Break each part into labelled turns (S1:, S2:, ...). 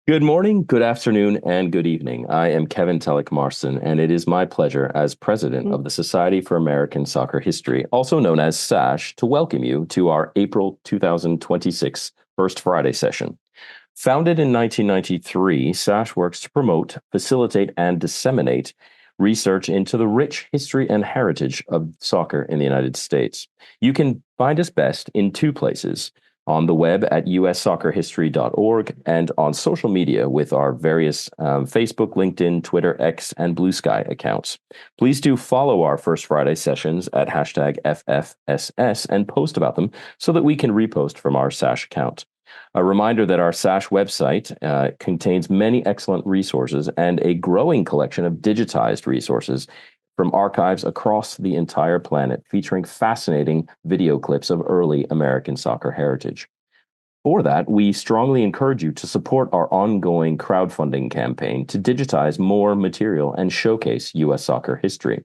S1: Good morning, good afternoon, and good evening. I am Kevin Telek Marson, and it is my pleasure as president of the Society for American Soccer History, also known as SASH, to welcome you to our April 2026 First Friday session. Founded in 1993, SASH works to promote, facilitate, and disseminate research into the rich history and heritage of soccer in the United States. You can find us best in two places: on the web at ussoccerhistory.org and on social media with our various Facebook, LinkedIn, Twitter, X, and Blue Sky accounts. Please do follow our First Friday sessions at hashtag FFSS and post about them so that we can repost from our SASH account. A reminder that our SASH website contains many excellent resources and a growing collection of digitized resources from archives across the entire planet, featuring fascinating video clips of early American soccer heritage. For that, we strongly encourage you to support our ongoing crowdfunding campaign to digitize more material and showcase U.S. soccer history.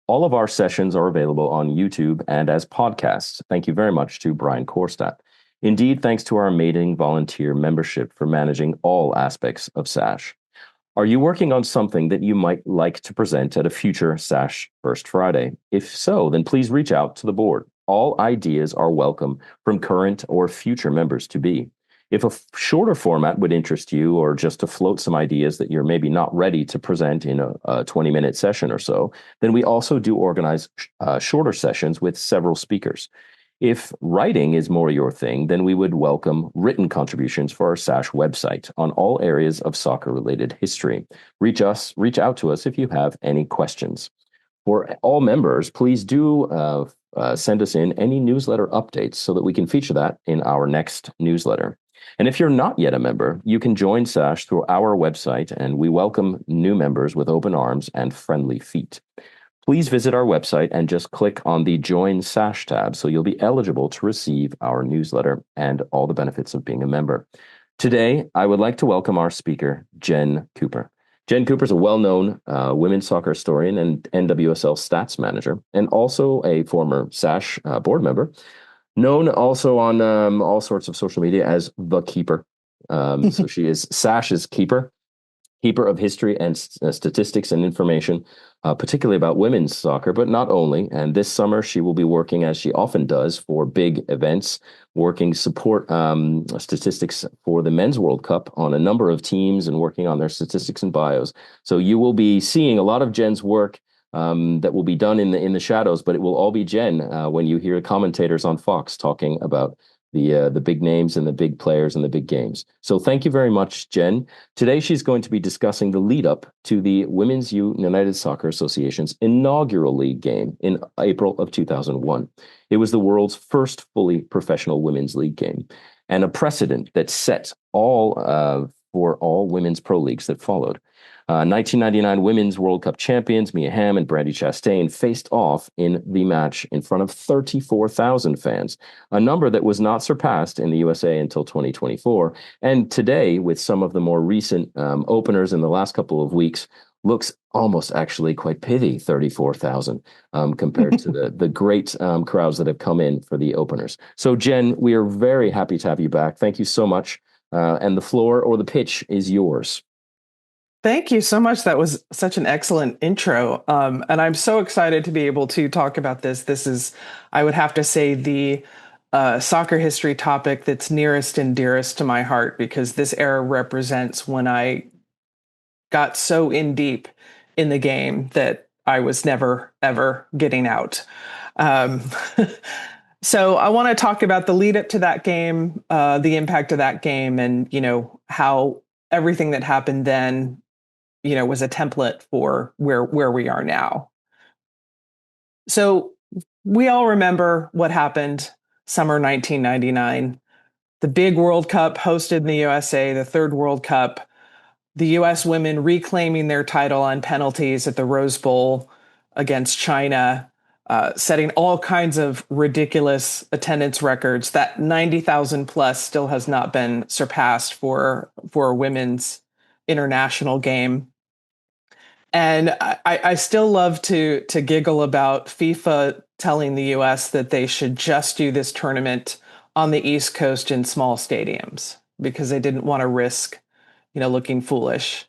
S1: All of our sessions are available on YouTube and as podcasts. Thank you very much to Brian Korstadt. Indeed, thanks to our amazing volunteer membership for managing all aspects of SASH. Are you working on something that you might like to present at a future SASH First Friday? If so, then please reach out to the board. All ideas are welcome from current or future members to be. If a shorter format would interest you, or just to float some ideas that you're maybe not ready to present in a 20-minute session or so, then we also do organize shorter sessions with several speakers. If writing is more your thing, then we would welcome written contributions for our SASH website on all areas of soccer-related history. Reach out to us if you have any questions. For all members, please do send us in any newsletter updates so that we can feature that in our next newsletter. And if you're not yet a member, you can join SASH through our website, and we welcome new members with open arms and friendly feet. Please visit our website and just click on the Join SASH tab so you'll be eligible to receive our newsletter and all the benefits of being a member. Today, I would like to welcome our speaker, Jen Cooper. Jen Cooper is a well-known women's soccer historian and NWSL stats manager, and also a former SASH board member, known also on all sorts of social media as the Keeper. So she is SASH's keeper of history and statistics and information, particularly about women's soccer, but not only. And this summer, she will be working, as she often does, for big events, working support statistics for the Men's World Cup on a number of teams and working on their statistics and bios. So you will be seeing a lot of Jen's work that will be done in the shadows, but it will all be Jen when you hear commentators on Fox talking about the big names and the big players and the big games. So thank you very much, Jen. Today, she's going to be discussing the lead up to the Women's United Soccer Association's inaugural league game in April of 2001. It was the world's first fully professional women's league game, and a precedent that set for all women's pro leagues that followed. 1999 Women's World Cup champions Mia Hamm and Brandi Chastain faced off in the match in front of 34,000 fans, a number that was not surpassed in the USA until 2024. And today, with some of the more recent openers in the last couple of weeks, looks almost actually quite pithy, 34,000, compared to the great crowds that have come in for the openers. So, Jen, we are very happy to have you back. Thank you so much. And the floor or the pitch is yours.
S2: Thank you so much. That was such an excellent intro. And I'm so excited to be able to talk about this. This is, I would have to say, the soccer history topic that's nearest and dearest to my heart, because this era represents when I got so in deep in the game that I was never, ever getting out. So I want to talk about the lead up to that game, the impact of that game, and, how everything that happened then was a template for where we are now. So we all remember what happened summer 1999. The big World Cup hosted in the USA, the third World Cup, the US women reclaiming their title on penalties at the Rose Bowl against China, setting all kinds of ridiculous attendance records. That 90,000 plus still has not been surpassed for a women's international game. And I still love to giggle about FIFA telling the US that they should just do this tournament on the East Coast in small stadiums because they didn't want to risk looking foolish.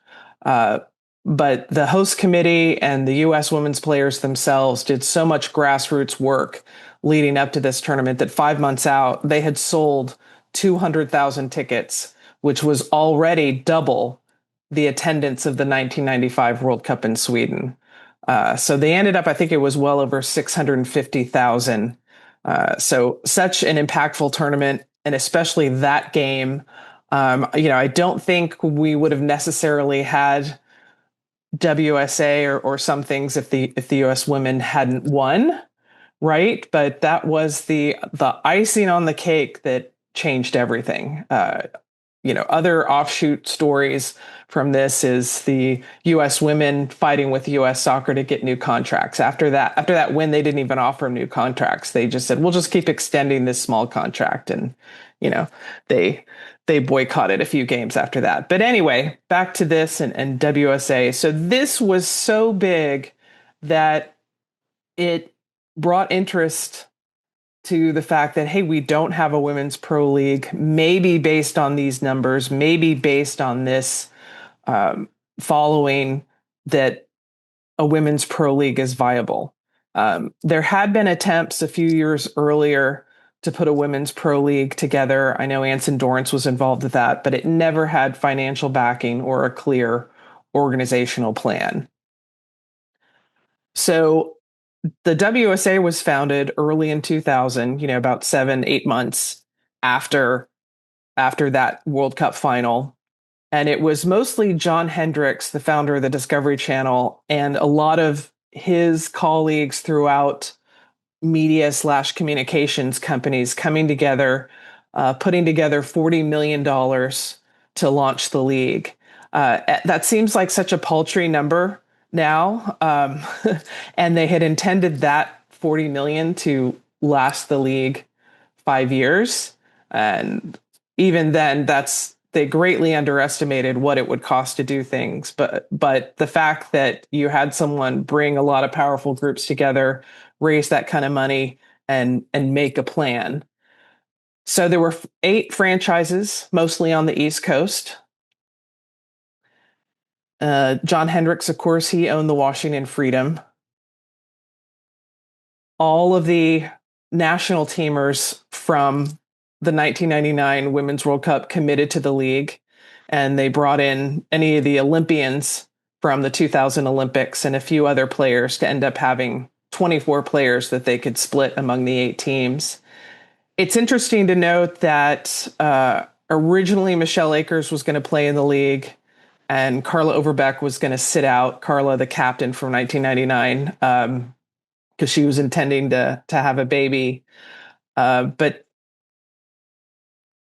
S2: But the host committee and the U.S. women's players themselves did so much grassroots work leading up to this tournament that 5 months out, they had sold 200,000 tickets, which was already double the attendance of the 1995 World Cup in Sweden. So they ended up, I think it was well over 650,000. So such an impactful tournament, and especially that game. I don't think we would have necessarily had WSA or some things if the U.S. women hadn't won, right? But that was the icing on the cake that changed everything. Other offshoot stories from this is the U.S. women fighting with U.S. soccer to get new contracts. After that win, they didn't even offer new contracts. They just said, we'll just keep extending this small contract. And, they boycotted a few games after that. But anyway, back to this and WSA. So this was so big that it brought interest to the fact that, hey, we don't have a women's pro league, maybe based on these numbers, maybe based on this following, that a women's pro league is viable. There had been attempts a few years earlier to put a women's pro league together. I know Anson Dorrance was involved with that, but it never had financial backing or a clear organizational plan. So the WSA was founded early in 2000, about 7-8 months after that World Cup final. And it was mostly John Hendricks, the founder of the Discovery Channel, and a lot of his colleagues throughout media/communications companies coming together, putting together $40 million to launch the league. That seems like such a paltry number now. And they had intended that 40 million to last the league 5 years. And even then, they greatly underestimated what it would cost to do things. But the fact that you had someone bring a lot of powerful groups together, raise that kind of money, and make a plan. So there were 8 franchises, mostly on the East Coast. John Hendricks, of course, he owned the Washington Freedom. All of the national teamers from the 1999 Women's World Cup committed to the league, and they brought in any of the Olympians from the 2000 Olympics and a few other players to end up having 24 players that they could split among the 8 teams. It's interesting to note that originally Michelle Akers was going to play in the league, and Carla Overbeck was going to sit out. Carla, the captain from 1999, because she was intending to have a baby. But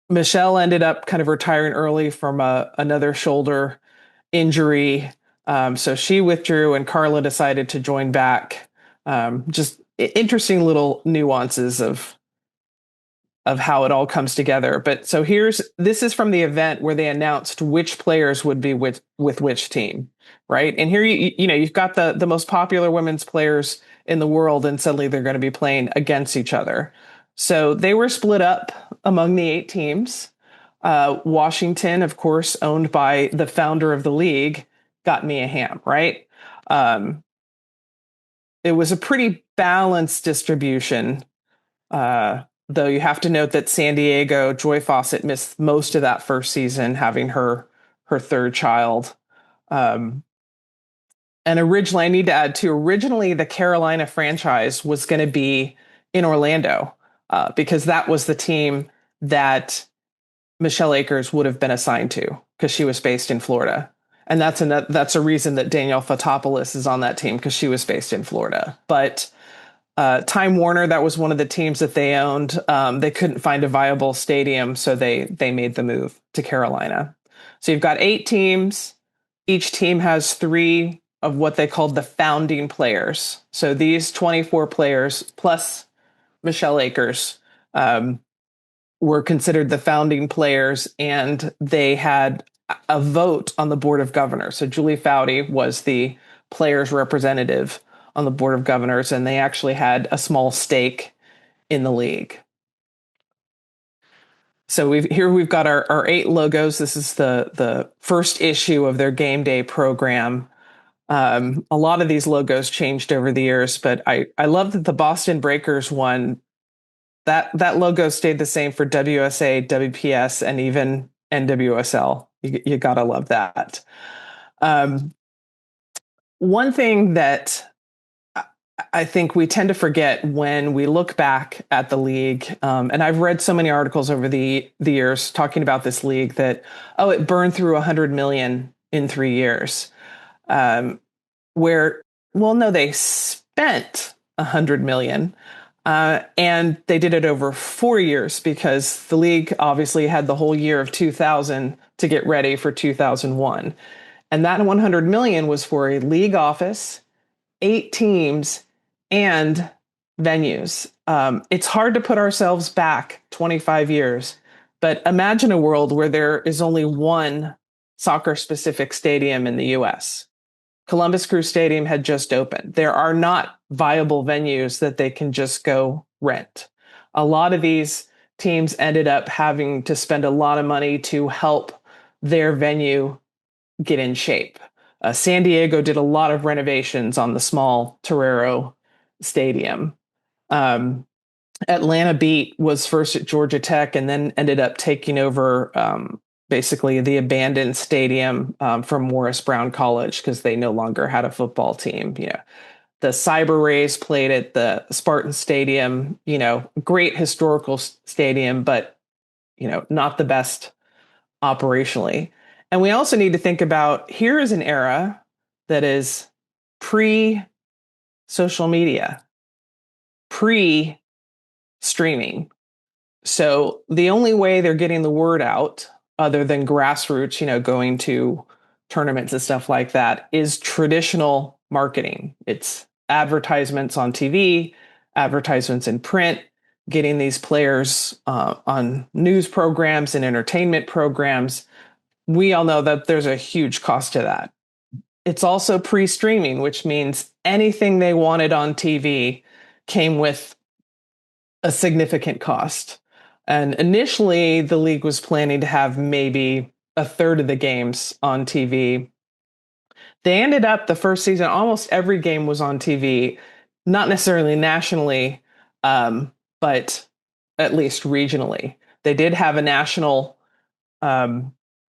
S2: Michelle ended up kind of retiring early from another shoulder injury. So she withdrew, and Carla decided to join back. Just interesting little nuances of how it all comes together. But so this is from the event where they announced which players would be with which team, right? And here you've got the most popular women's players in the world, and suddenly they're going to be playing against each other. So they were split up among the 8 teams. Washington, of course, owned by the founder of the league, got Mia Hamm, right? It was a pretty balanced distribution. Though you have to note that San Diego, Joy Fawcett missed most of that first season, having her 3rd child. And originally, I need to add too, originally the Carolina franchise was going to be in Orlando, because that was the team that Michelle Akers would have been assigned to, because she was based in Florida. And that's a reason that Danielle Fotopoulos is on that team, because she was based in Florida. But Time Warner, that was one of the teams that they owned. They couldn't find a viable stadium, so they made the move to Carolina. So you've got 8 teams. Each team has 3 of what they called the founding players. So these 24 players plus Michelle Akers were considered the founding players, and they had a vote on the board of governors. So Julie Foudy was the players' representative on the board of governors, and they actually had a small stake in the league. So we've got our 8 logos. This is the first issue of their game day program. A lot of these logos changed over the years, but I love that the Boston Breakers one, that logo stayed the same for WSA, WPS, and even NWSL. You gotta love that. One thing that I think we tend to forget when we look back at the league, and I've read so many articles over the years talking about this league that, oh, it burned through 100 million in 3 years. Where, well, no, they spent 100 million, and they did it over 4 years because the league obviously had the whole year of 2000 to get ready for 2001. And that 100 million was for a league office, 8 teams, and venues. It's hard to put ourselves back 25 years, but imagine a world where there is only one soccer specific stadium in the US. Columbus Crew Stadium had just opened. There are not viable venues that they can just go rent. A lot of these teams ended up having to spend a lot of money to help their venue get in shape. San Diego did a lot of renovations on the small Torero Stadium. Atlanta Beat was first at Georgia Tech and then ended up taking over basically the abandoned stadium from Morris Brown College because they no longer had a football team. The CyberRays played at the Spartan Stadium, great historical stadium, but, not the best operationally. And we also need to think about here is an era that is pre-social media, pre-streaming. So the only way they're getting the word out, other than grassroots, going to tournaments and stuff like that, is traditional marketing. It's advertisements on TV, advertisements in print, getting these players on news programs and entertainment programs. We all know that there's a huge cost to that. It's also pre-streaming, which means anything they wanted on TV came with a significant cost. And initially, the league was planning to have maybe a third of the games on TV. They ended up the first season, almost every game was on TV, not necessarily nationally, but at least regionally. They did have a national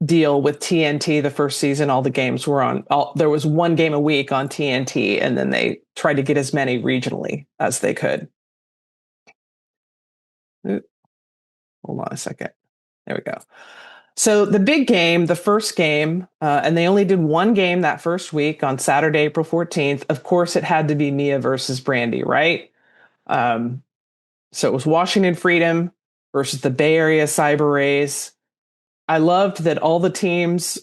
S2: deal with TNT the first season. All the games were on. There was one game a week on TNT, and then they tried to get as many regionally as they could. Hold on a second. There we go. So the big game, the first game, and they only did one game that first week on Saturday, April 14th. Of course, it had to be Mia versus Brandi, right? So it was Washington Freedom versus the Bay Area CyberRays. I loved that all the teams,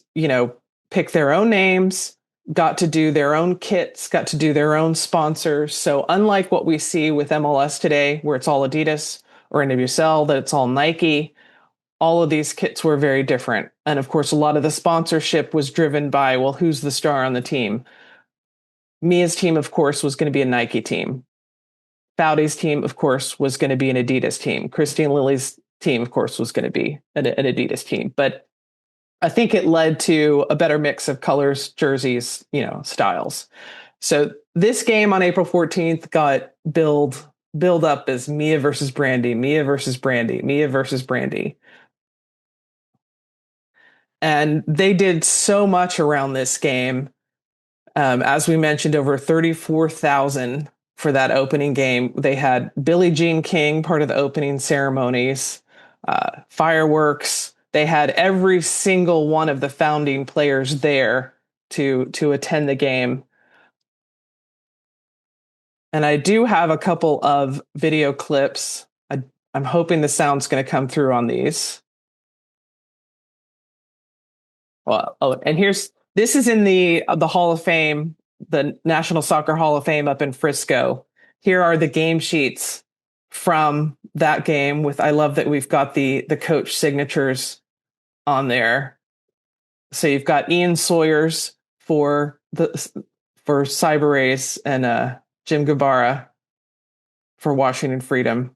S2: picked their own names, got to do their own kits, got to do their own sponsors. So unlike what we see with MLS today, where it's all Adidas, or NWSL, that it's all Nike, all of these kits were very different. And of course, a lot of the sponsorship was driven by, well, who's the star on the team? Mia's team, of course, was going to be a Nike team. Foulds' team, of course, was going to be an Adidas team. Christine Lilly's team, of course, was going to be an Adidas team. But I think it led to a better mix of colors, jerseys, styles. So this game on April 14th got billed up as Mia versus Brandi, Mia versus Brandi, Mia versus Brandi. And they did so much around this game. As we mentioned, over 34,000 for that opening game. They had Billie Jean King, part of the opening ceremonies, fireworks. They had every single one of the founding players there to attend the game. And I do have a couple of video clips. I'm hoping the sound's going to come through on these. Well, and this is in the Hall of Fame, the National Soccer Hall of Fame up in Frisco. Here are the game sheets from that game. I love that we've got the coach signatures on there. So you've got Ian Sawyers for CyberRays and Jim Gabara for Washington Freedom.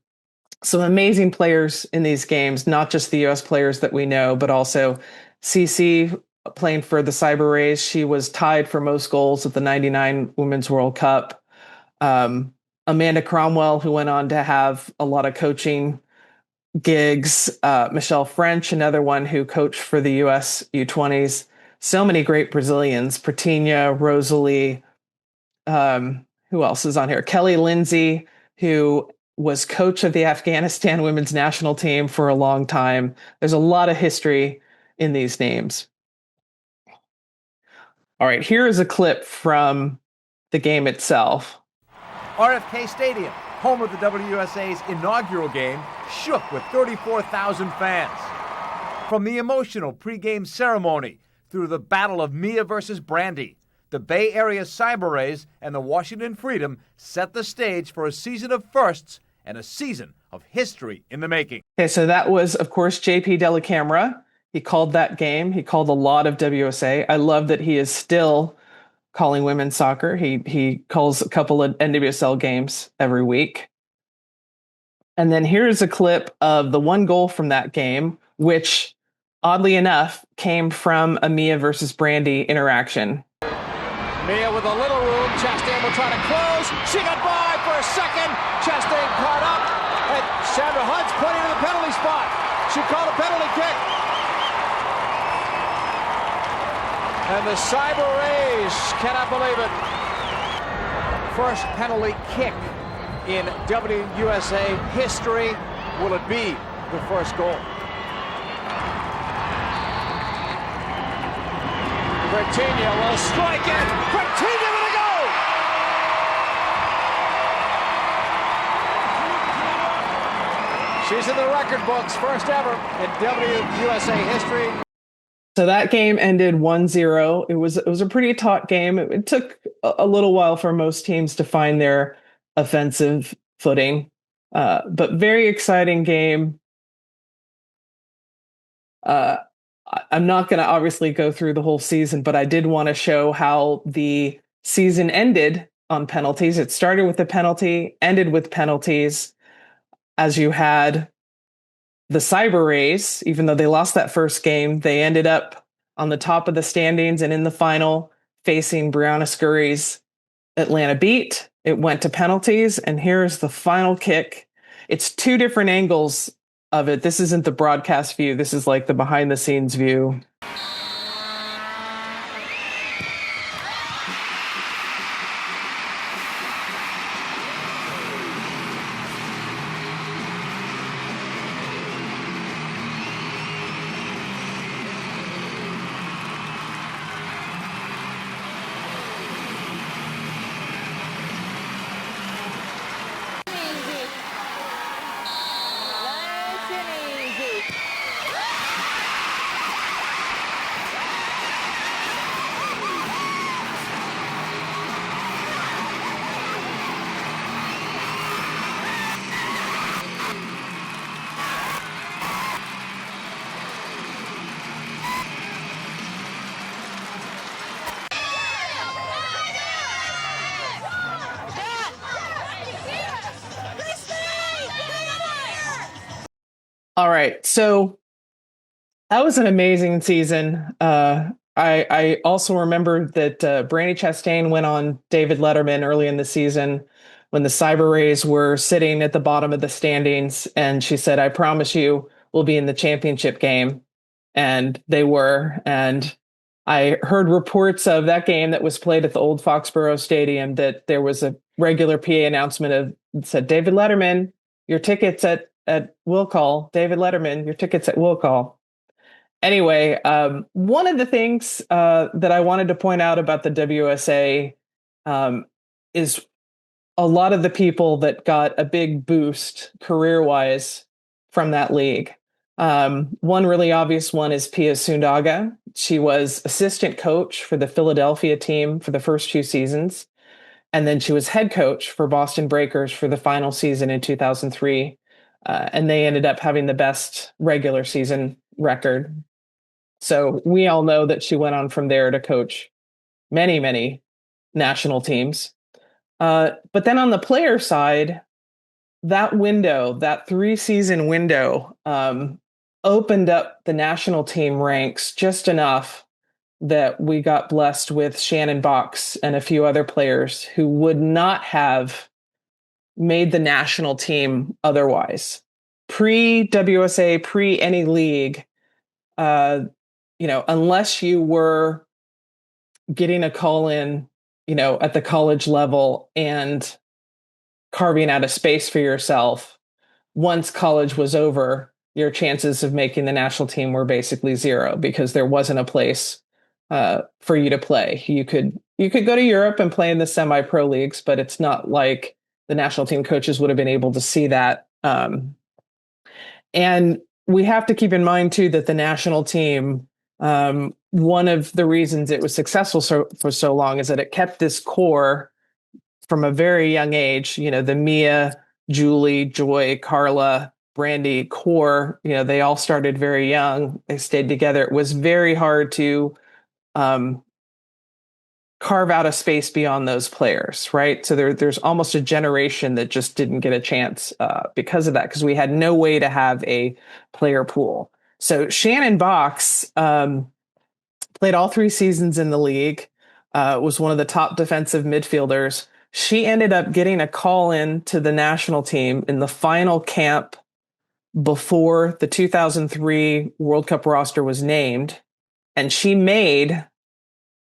S2: some amazing players in these games, not just the US players that we know, but also CC playing for the CyberRays. She was tied for most goals at the 99 Women's World Cup. Amanda Cromwell, who went on to have a lot of coaching gigs. Michelle French, another one who coached for the US U20s. So many great Brazilians. Pratinha, Rosalie. Who else is on here? Kelly Lindsay, who was coach of the Afghanistan women's national team for a long time. There's a lot of history in these names. All right, here is a clip from the game itself.
S3: RFK Stadium, home of the WUSA's inaugural game, shook with 34,000 fans. From the emotional pregame ceremony through the battle of Mia versus Brandi, the Bay Area CyberRays and the Washington Freedom set the stage for a season of firsts and a season of history in the making.
S2: Okay, so that was, of course, JP Dellacamera. He called that game. He called a lot of WUSA. I love that he is still calling women's soccer. He calls a couple of NWSL games every week. And then here's a clip of the one goal from that game, which, oddly enough, came from a Mia versus Brandi interaction.
S4: Mia with a little room. Chastain will try to close. She got by for a second. Chastain caught up. And Sandra Hunt's pointing to the penalty spot. She called a penalty kick. And the CyberRays cannot believe it. First penalty kick in WUSA history. Will it be the first goal? Pratinha will strike it. Pratinha with a goal! She's in the record books, first ever in WUSA history.
S2: So that game ended 1-0. It was a pretty taut game. It took a little while for most teams to find their offensive footing, but very exciting game. I'm not going to obviously go through the whole season, but I did want to show how the season ended on penalties. It started with a penalty, ended with penalties, as you had the CyberRays. Even though they lost that first game, they ended up on the top of the standings and in the final facing Brianna Scurry's Atlanta Beat. It went to penalties, and here's the final kick. It's two different angles of it. This isn't the broadcast view. This is like the behind the scenes view. All right, so that was an amazing season. I also remember that Brandi Chastain went on David Letterman early in the season when the CyberRays were sitting at the bottom of the standings, and she said, "I promise you we'll be in the championship game." And they were. And I heard reports of that game that was played at the old Foxborough Stadium that there was a regular PA announcement of said, "David Letterman, your tickets at will call. David Letterman, your tickets at will call." Anyway, one of the things that I wanted to point out about the WUSA is a lot of the people that got a big boost career-wise from that league. One really obvious one is Pia Sundhage. She was assistant coach for the Philadelphia team for the first 2 seasons. And then she was head coach for Boston Breakers for the final season in 2003. And they ended up having the best regular season record. So we all know that she went on from there to coach many, many national teams. But then on the player side, that window, that 3-season window, opened up the national team ranks just enough that we got blessed with Shannon Box and a few other players who would not have made the national team otherwise. Pre-WSA, pre any league, unless you were getting a call in, at the college level and carving out a space for yourself, once college was over, your chances of making the national team were basically zero because there wasn't a place for you to play. You could go to Europe and play in the semi-pro leagues, but it's not like the national team coaches would have been able to see that. And we have to keep in mind too that the national team, one of the reasons it was successful for so long is that it kept this core from a very young age. The Mia, Julie, Joy, Carla, Brandi core, they all started very young. They stayed together. It was very hard to carve out a space beyond those players, right? So there's almost a generation that just didn't get a chance because of that, because we had no way to have a player pool. So Shannon Box played all 3 seasons in the league, was one of the top defensive midfielders. She ended up getting a call in to the national team in the final camp before the 2003 World Cup roster was named. And she made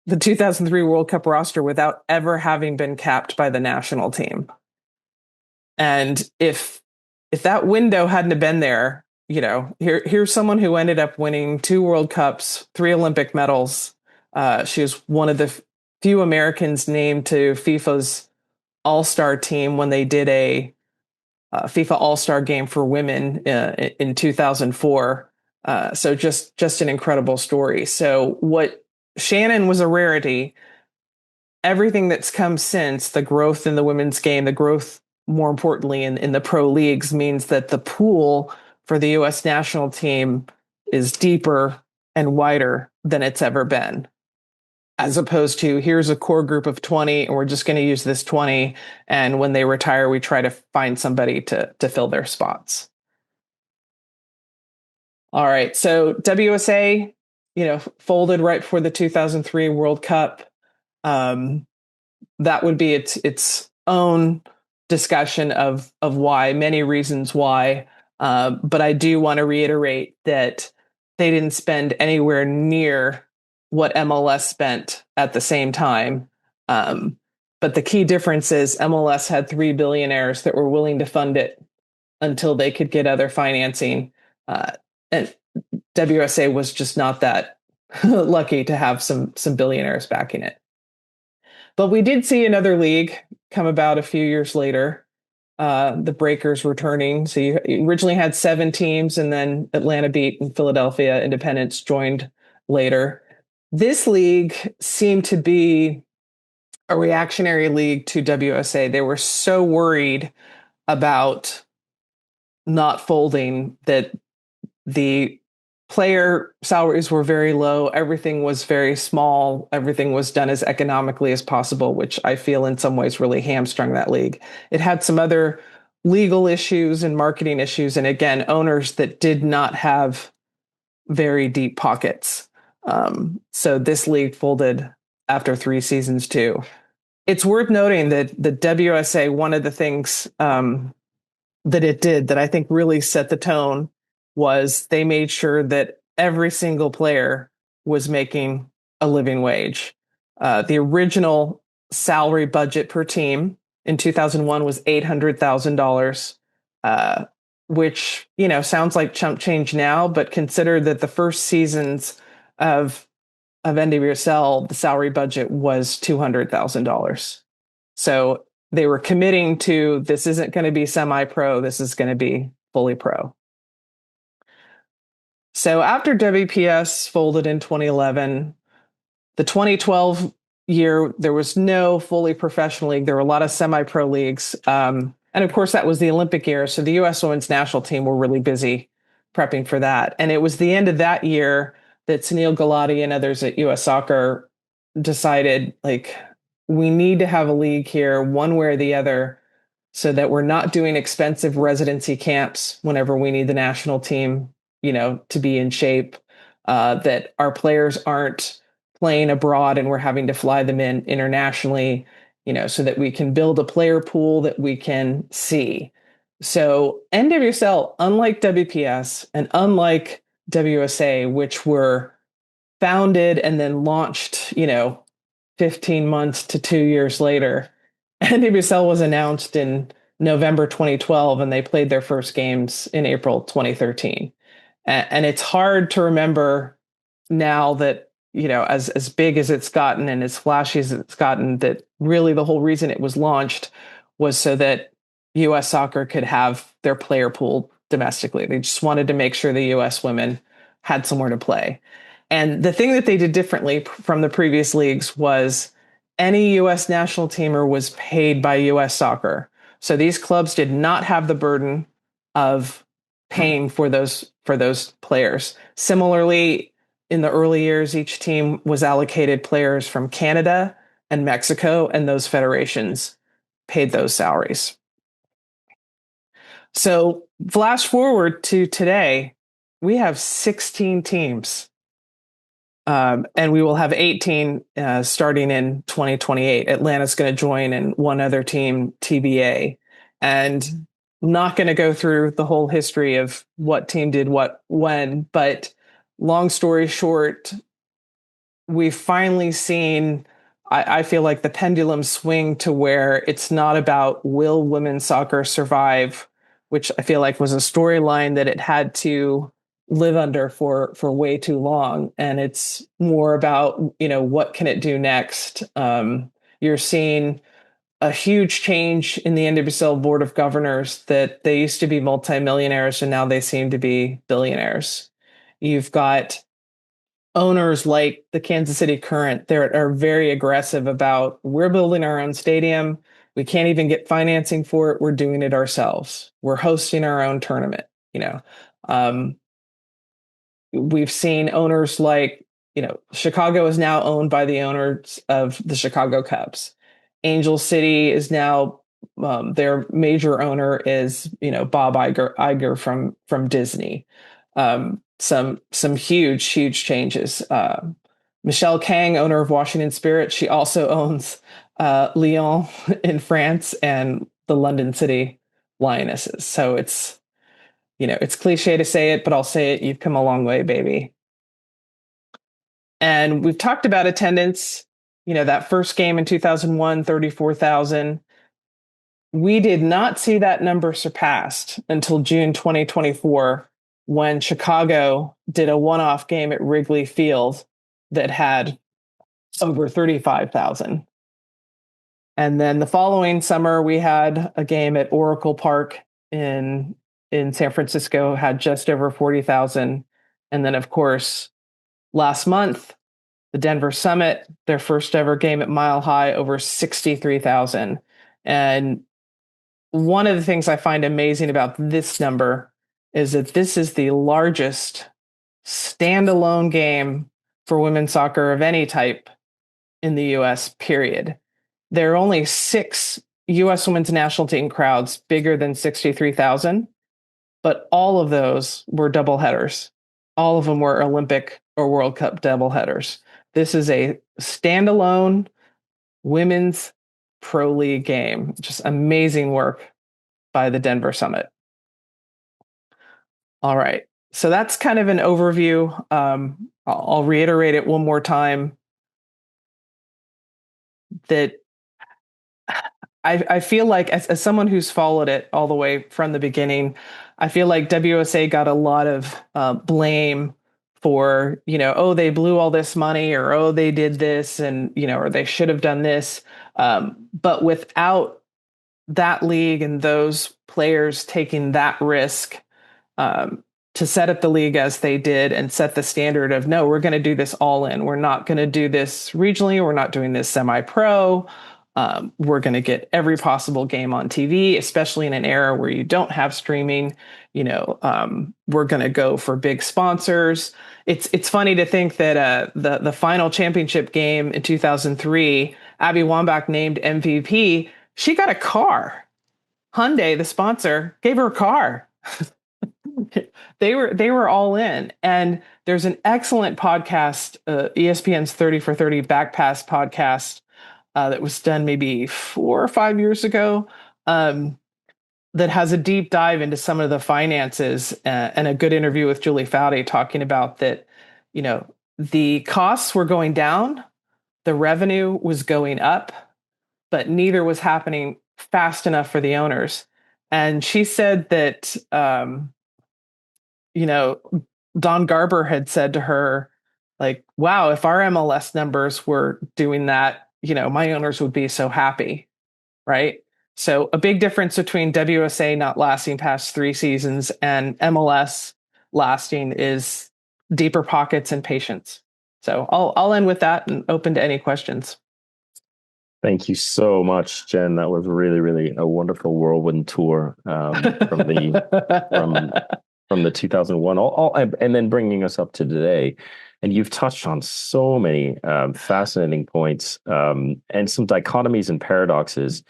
S2: the 2003 World Cup roster without ever having been capped by the national team. And if that window hadn't have been there, here's someone who ended up winning 2 World Cups, 3 Olympic medals. She was one of the few Americans named to FIFA's All-Star team when they did a FIFA All-Star game for women in 2004. So just an incredible story. So what Shannon was a rarity. Everything that's come since, the growth in the women's game, the growth, more importantly, in the pro leagues, means that the pool for the U.S. national team is deeper and wider than it's ever been. As opposed to, here's a core group of 20, and we're just going to use this 20. And when they retire, we try to find somebody to fill their spots. All right. So WSA, folded right before the 2003 World Cup. That would be its own discussion of why, many reasons why. But I do want to reiterate that they didn't spend anywhere near what MLS spent at the same time. But the key difference is MLS had 3 billionaires that were willing to fund it until they could get other financing. And WSA was just not that lucky to have some billionaires backing it. But we did see another league come about a few years later, the Breakers returning. So you originally had 7 teams, and then Atlanta Beat and Philadelphia Independence joined later. This league seemed to be a reactionary league to WSA. They were so worried about not folding that the player salaries were very low. Everything was very small. Everything was done as economically as possible, which I feel in some ways really hamstrung that league. It had some other legal issues and marketing issues. And again, owners that did not have very deep pockets. So this league folded after 3 seasons too. It's worth noting that the WSA, one of the things that it did that I think really set the tone was they made sure that every single player was making a living wage. The original salary budget per team in 2001 was $800,000, which, sounds like chump change now, but consider that the first seasons of NWSL, the salary budget was $200,000. So they were committing to, this isn't going to be semi-pro, this is going to be fully pro. So after WPS folded in 2011, the 2012 year, there was no fully professional league. There were a lot of semi-pro leagues. And of course, that was the Olympic year. So the U.S. women's national team were really busy prepping for that. And it was the end of that year that Sunil Gulati and others at U.S. Soccer decided, we need to have a league here, one way or the other, so that we're not doing expensive residency camps whenever we need the national team, to be in shape, that our players aren't playing abroad and we're having to fly them in internationally, so that we can build a player pool that we can see. So NWSL, unlike WPS and unlike WUSA, which were founded and then launched, 15 months to 2 years later, NWSL was announced in November 2012, and they played their first games in April 2013. And it's hard to remember now that, as big as it's gotten and as flashy as it's gotten, that really the whole reason it was launched was so that U.S. soccer could have their player pool domestically. They just wanted to make sure the U.S. women had somewhere to play. And the thing that they did differently from the previous leagues was any U.S. national teamer was paid by U.S. soccer. So these clubs did not have the burden of paying for those players. Similarly, in the early years, each team was allocated players from Canada and Mexico, and those federations paid those salaries. So flash forward to today, we have 16 teams. And we will have 18 starting in 2028. Atlanta's going to join, and one other team, TBA. And not going to go through the whole history of what team did what when, but long story short, we've finally seen, I feel like, the pendulum swing to where it's not about will women's soccer survive, which I feel like was a storyline that it had to live under for way too long. And it's more about, what can it do next? You're seeing a huge change in the NWSL board of governors, that they used to be multimillionaires and now they seem to be billionaires. You've got owners like the Kansas City Current. They are very aggressive about, we're building our own stadium. We can't even get financing for it. We're doing it ourselves. We're hosting our own tournament. We've seen owners like, Chicago is now owned by the owners of the Chicago Cubs. Angel City is now, their major owner is, Bob Iger from Disney. Some huge changes. Michelle Kang, owner of Washington Spirit, she also owns Lyon in France and the London City Lionesses. So it's cliche to say it, but I'll say it. You've come a long way, baby. And we've talked about attendance. That first game in 2001, 34,000. We did not see that number surpassed until June 2024, when Chicago did a one-off game at Wrigley Field that had over 35,000. And then the following summer, we had a game at Oracle Park in San Francisco, had just over 40,000. And then, of course, last month, the Denver Summit, their first ever game at Mile High, over 63,000. And one of the things I find amazing about this number is that this is the largest standalone game for women's soccer of any type in the U.S., period. There are only 6 U.S. women's national team crowds bigger than 63,000, but all of those were doubleheaders. All of them were Olympic or World Cup doubleheaders. This is a standalone women's pro league game. Just amazing work by the Denver Summit. All right. So that's kind of an overview. I'll reiterate it one more time, that I feel like, as someone who's followed it all the way from the beginning, I feel like WUSA got a lot of blame for, they blew all this money, or, they did this, and, or they should have done this. But without that league and those players taking that risk to set up the league as they did, and set the standard of, no, we're going to do this all in. We're not going to do this regionally. We're not doing this semi-pro. We're going to get every possible game on TV, especially in an era where you don't have streaming. We're going to go for big sponsors. It's funny to think that the final championship game in 2003, Abby Wambach named MVP. She got a car. Hyundai, the sponsor, gave her a car. They were all in. And there's an excellent podcast, ESPN's 30 for 30 Backpass podcast, that was done maybe 4 or 5 years ago, that has a deep dive into some of the finances, and a good interview with Julie Foudy talking about that, the costs were going down, the revenue was going up, but neither was happening fast enough for the owners. And she said that, Don Garber had said to her, like, wow, if our MLS numbers were doing that, my owners would be so happy. Right. So a big difference between WUSA not lasting past 3 seasons and MLS lasting is deeper pockets and patience. So I'll end with that and open to any questions.
S1: Thank you so much, Jen. That was really, really a wonderful whirlwind tour from the 2001, and then bringing us up to today. And you've touched on so many fascinating points, and some dichotomies and paradoxes.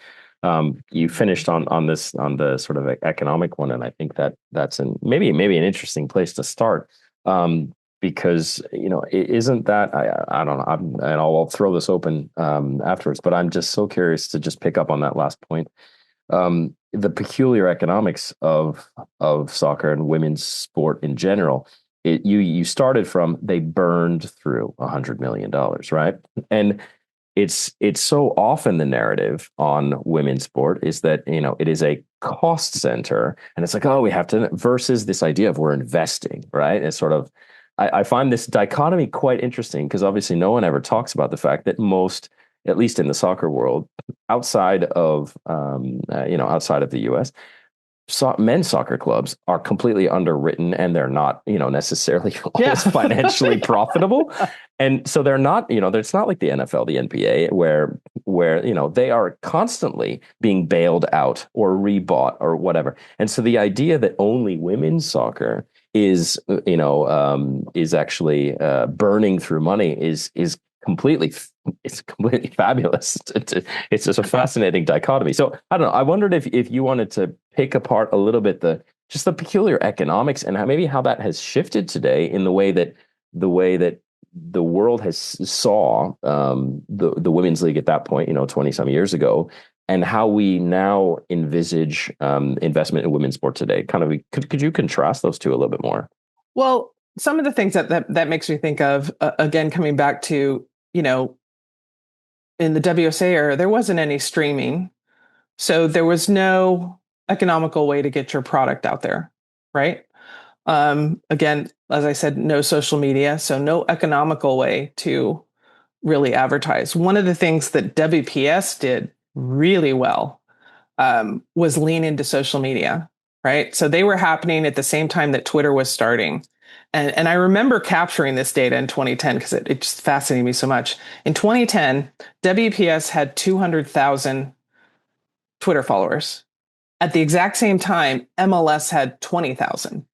S1: You finished on the sort of economic one, and I think that's maybe an interesting place to start. Because isn't that, I don't know, and I'll throw this open afterwards, but I'm just so curious to just pick up on that last point. The peculiar economics of soccer and women's sport in general. You started from, they burned through $100 million, right? And it's so often the narrative on women's sport is that, it is a cost center, and it's like, oh, we have to, versus this idea of we're investing, right? It's sort of, I find this dichotomy quite interesting, because obviously no one ever talks about the fact that most, at least in the soccer world, outside of the US, men's soccer clubs are completely underwritten, and they're not, necessarily always financially profitable. And so they're not, it's not like the NFL, the NBA, where they are constantly being bailed out or rebought or whatever. And so the idea that only women's soccer is actually burning through money is completely fabulous. It's just a fascinating dichotomy. So I don't know. I wondered if you wanted to pick apart a little bit the peculiar economics, and how that has shifted today in the way that the world has saw the women's league at that point, 20 some years ago, and how we now envisage investment in women's sport today. Could you contrast those two a little bit more?
S2: Well, some of the things that makes me think of, again, coming back to, in the WSA era, there wasn't any streaming. So there was no economical way to get your product out there, right? Again, as I said, no social media, so no economical way to really advertise. One of the things that WPS did really well was lean into social media, right? So they were happening at the same time that Twitter was starting. And I remember capturing this data in 2010 because it just fascinated me so much. In 2010, WPS had 200,000 Twitter followers. At the exact same time, MLS had 20,000.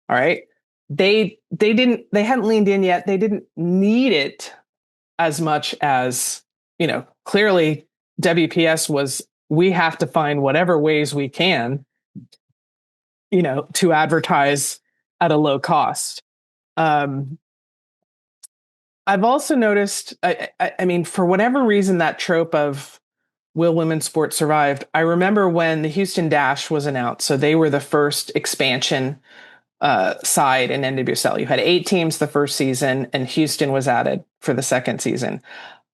S2: All right. They hadn't leaned in yet. They didn't need it as much as, clearly WPS was, we have to find whatever ways we can, to advertise at a low cost. I've also noticed, I mean, for whatever reason, that trope of will women's sports survive? I remember when the Houston Dash was announced. So they were the first expansion side in NWSL. You had 8 teams the first season, and Houston was added for the second season.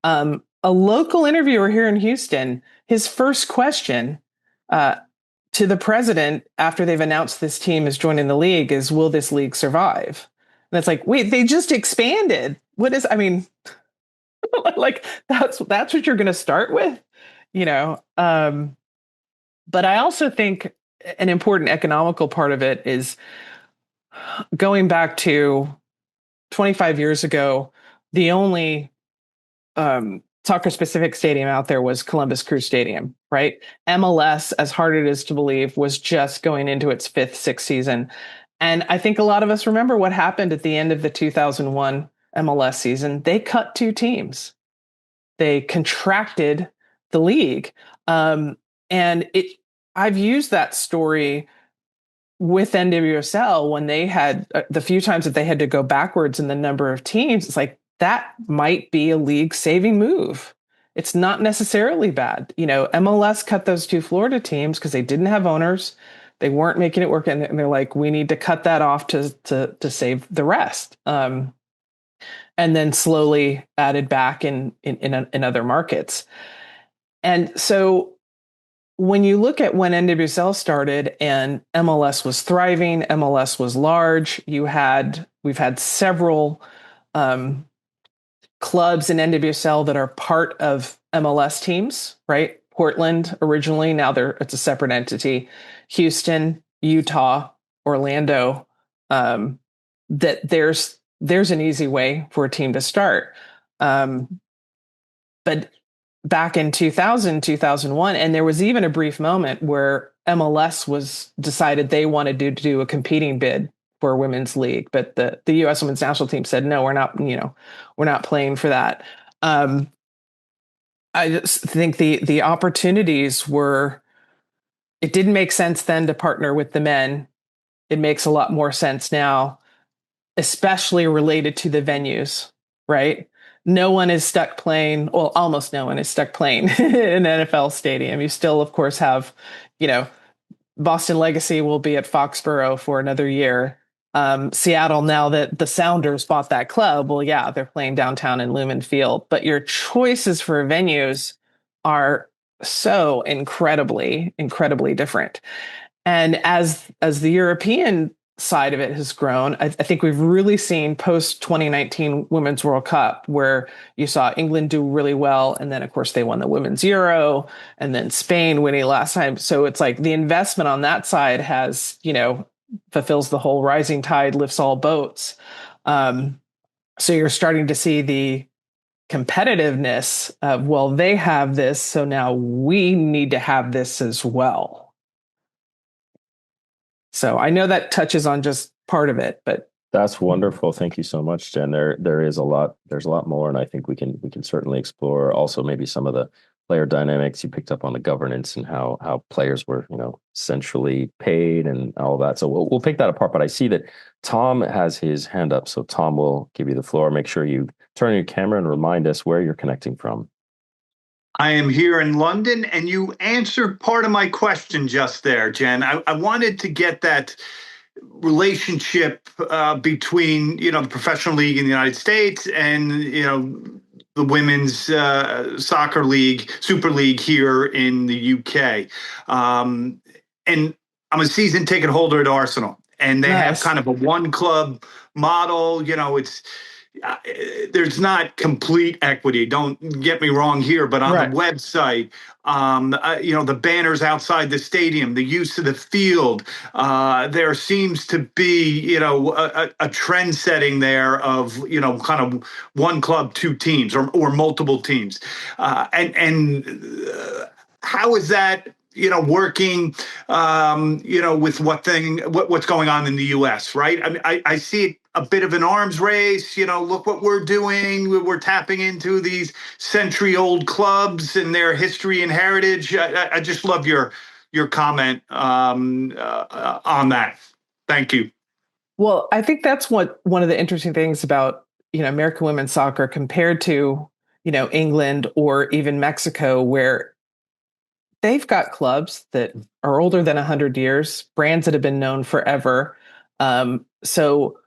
S2: A local interviewer here in Houston, his first question to the president after they've announced this team is joining the league is, will this league survive? And it's like, wait, they just expanded. Like that's what you're going to start with, but I also think an important economical part of it is going back to 25 years ago, the only soccer specific stadium out there was Columbus Crew Stadium, right? MLS, as hard it is to believe, was just going into its 5th, 6th season. And I think a lot of us remember what happened at the end of the 2001 MLS season. They cut 2 teams. They contracted the league. And I've used that story with NWSL when they had the few times that they had to go backwards in the number of teams. It's like that might be a league saving move. It's not necessarily bad. MLS cut those two Florida teams because they didn't have owners. They weren't making it work, and they're like, we need to cut that off to save the rest. And then slowly added back in other markets. And so when you look at when NWSL started and MLS was thriving, MLS was large. We've had several clubs in NWSL that are part of MLS teams, right? Portland originally, now it's a separate entity. Houston, Utah, Orlando. That there's an easy way for a team to start. But back in 2000, 2001, and there was even a brief moment where MLS was decided they wanted to do a competing bid for a women's league, but the U.S. women's national team said, no, we're not playing for that. I just think the opportunities it didn't make sense then to partner with the men. It makes a lot more sense now, especially related to the venues, right? No one is stuck playing, well, almost no one is stuck playing in an NFL stadium. You still, of course, have, Boston Legacy will be at Foxborough for another year. Seattle, now that the Sounders bought that club, well, yeah, they're playing downtown in Lumen Field. But your choices for venues are so incredibly, incredibly different. And as the European side of it has grown, I think we've really seen post 2019 Women's World Cup, where you saw England do really well. And then, of course, they won the Women's Euro, and then Spain winning last time. So it's like the investment on that side has, fulfills the whole rising tide lifts all boats. So you're starting to see the competitiveness of, well, they have this, so now we need to have this as well. So I know that touches on just part of it, but
S1: that's wonderful. Thank you so much, Jen. There's a lot more, and I think we can certainly explore also maybe some of the player dynamics. You picked up on the governance and how players were, centrally paid and all that. So we'll pick that apart. But I see that Tom has his hand up. So Tom, will give you the floor. Make sure you turn your camera and remind us where you're connecting from.
S5: I am here in London, and you answered part of my question just there, Jen. I wanted to get that relationship between, the professional league in the United States and, the women's soccer league, Super League here in the UK. And I'm a season ticket holder at Arsenal, and they have kind of a one club model. There's not complete equity. Don't get me wrong here, but on the website, the banners outside the stadium, the use of the field, there seems to be, a trend setting there of, kind of one club, two teams or multiple teams. And how is that, working, with what's going on in the U.S., right? I mean, I see it a bit of an arms race. Look what we're doing. We're tapping into these century-old clubs and their history and heritage. I just love your comment on that. Thank you.
S2: Well, I think that's one of the interesting things about, American women's soccer compared to, England or even Mexico, where they've got clubs that are older than 100 years, brands that have been known forever. So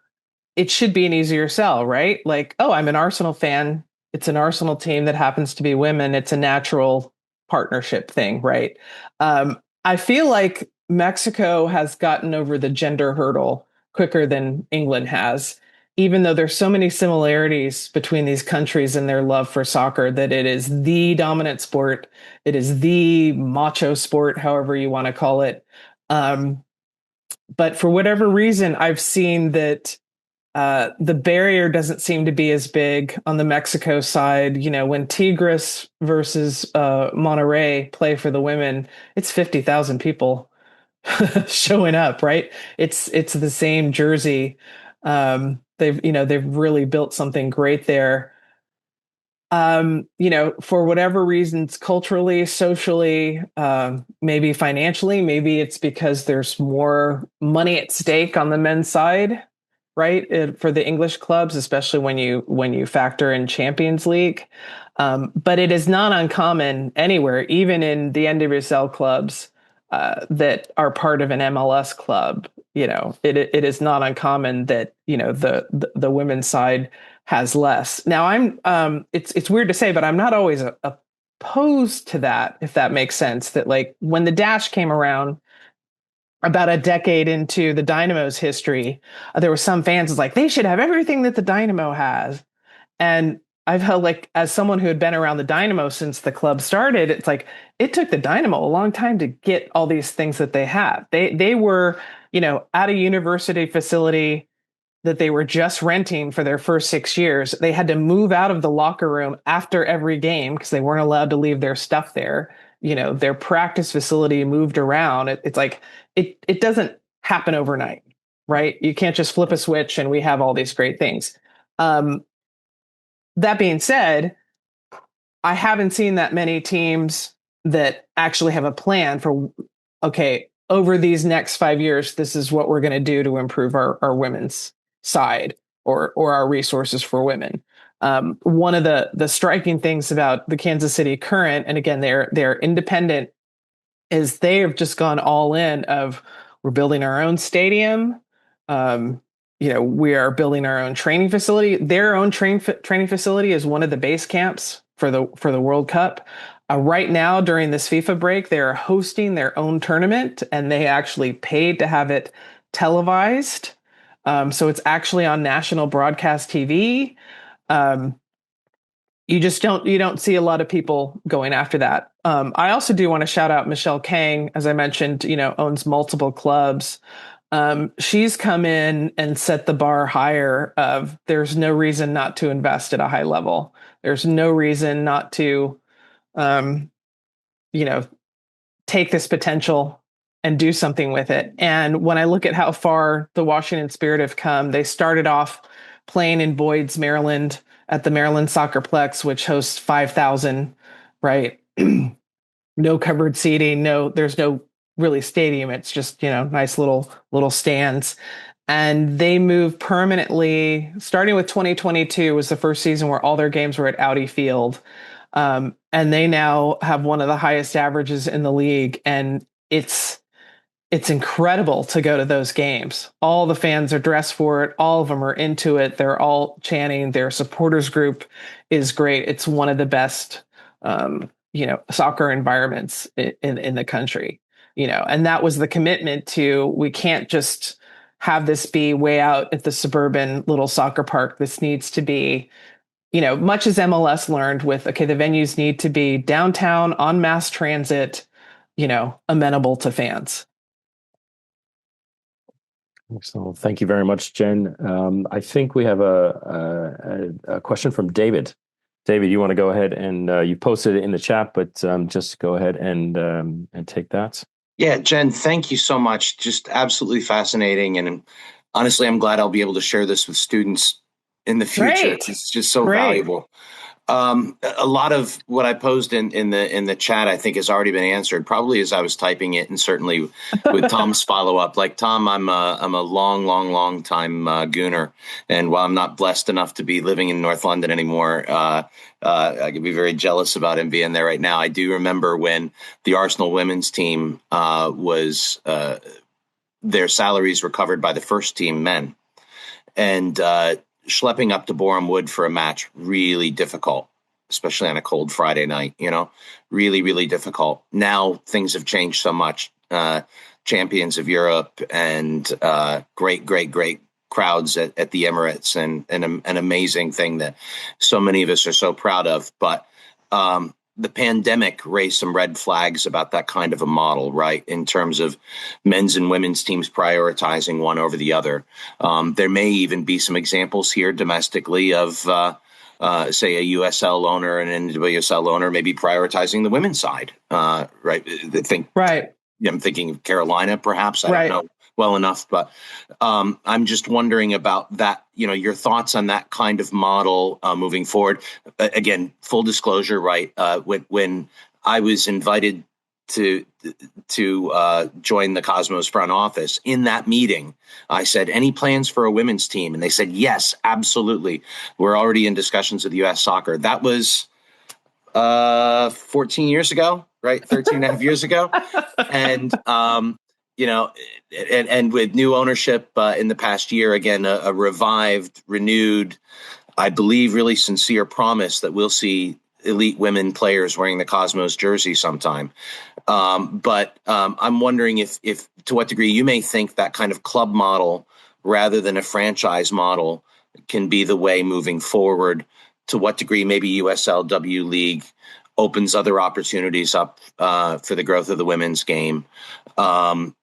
S2: it should be an easier sell, right? Like, oh, I'm an Arsenal fan. It's an Arsenal team that happens to be women. It's a natural partnership thing, right? I feel like Mexico has gotten over the gender hurdle quicker than England has, even though there's so many similarities between these countries and their love for soccer, that it is the dominant sport. It is the macho sport, however you want to call it. But for whatever reason, I've seen that the barrier doesn't seem to be as big on the Mexico side. When Tigres versus Monterrey play for the women, it's 50,000 people showing up, right? It's the same jersey. They've really built something great there. For whatever reasons, culturally, socially, maybe financially, maybe it's because there's more money at stake on the men's side, right? For the English clubs, especially when you factor in Champions League. But it is not uncommon anywhere, even in the NWSL clubs that are part of an MLS club. It is not uncommon that the women's side has less. Now it's weird to say, but I'm not always opposed to that, if that makes sense. That like when the Dash came around about a decade into the Dynamo's history, there were some fans was like, they should have everything that the Dynamo has. And I've held like, as someone who had been around the Dynamo since the club started, it's like, it took the Dynamo a long time to get all these things that they have. They were, at a university facility that they were just renting for their first 6 years. They had to move out of the locker room after every game because they weren't allowed to leave their stuff there. Their practice facility moved around. It's like, it doesn't happen overnight, right? You can't just flip a switch and we have all these great things. That being said, I haven't seen that many teams that actually have a plan for, okay, over these next 5 years, this is what we're going to do to improve our women's side or our resources for women. One of the striking things about the Kansas City Current, and again, they're independent, is they have just gone all in of we're building our own stadium. We are building our own training facility. Their own training facility is one of the base camps for the World Cup. Right now, during this FIFA break, they are hosting their own tournament, and they actually paid to have it televised. So it's actually on national broadcast TV. You don't see a lot of people going after that. I also do want to shout out Michelle Kang, as I mentioned, owns multiple clubs. She's come in and set the bar higher of there's no reason not to invest at a high level. There's no reason not to, take this potential and do something with it. And when I look at how far the Washington Spirit have come, they started off playing in Boyd's, Maryland at the Maryland Soccerplex, which hosts 5,000, right? No covered seating, there's no really stadium. It's just, nice little stands. And they moved permanently, starting with 2022 was the first season where all their games were at Audi Field. And they now have one of the highest averages in the league. And it's incredible to go to those games. All the fans are dressed for it. All of them are into it. They're all chanting. Their supporters group is great. It's one of the best, soccer environments in the country, and that was the commitment to, we can't just have this be way out at the suburban little soccer park. This needs to be, much as MLS learned with, okay, the venues need to be downtown on mass transit, amenable to fans.
S1: Excellent. Thank you very much, Jen. I think we have a question from David. David, you want to go ahead and you posted it in the chat, but just go ahead and take that.
S6: Yeah, Jen, thank you so much. Just absolutely fascinating. And honestly, I'm glad I'll be able to share this with students in the future.
S2: Great.
S6: It's just so valuable. A lot of what I posed in the chat, I think, has already been answered, probably as I was typing it, and certainly with Tom's follow up. Like Tom, I'm a long time Gooner, and while I'm not blessed enough to be living in North London anymore, I could be very jealous about him being there right now. I do remember when the Arsenal women's team was their salaries were covered by the first team men, and schlepping up to Boreham Wood for a match, really difficult, especially on a cold Friday night, really difficult. Now things have changed so much. Champions of Europe and great crowds at the Emirates, and an amazing thing that so many of us are so proud of. But the pandemic raised some red flags about that kind of a model, right? In terms of men's and women's teams prioritizing one over the other. There may even be some examples here domestically of, say, a USL owner and an NWSL owner maybe prioritizing the women's side, right? I'm thinking of Carolina, perhaps. I don't know well enough, but I'm just wondering about that, your thoughts on that kind of model moving forward. Again, full disclosure, right? When I was invited to join the Cosmos front office, in that meeting, I said, any plans for a women's team? And they said, yes, absolutely. We're already in discussions with U.S. Soccer. That was 14 years ago, right? 13 and a half years ago. And, and with new ownership in the past year, again, a revived, renewed, I believe, really sincere promise that we'll see elite women players wearing the Cosmos jersey sometime. But I'm wondering if to what degree you may think that kind of club model rather than a franchise model can be the way moving forward. To what degree maybe USLW League opens other opportunities up for the growth of the women's game. And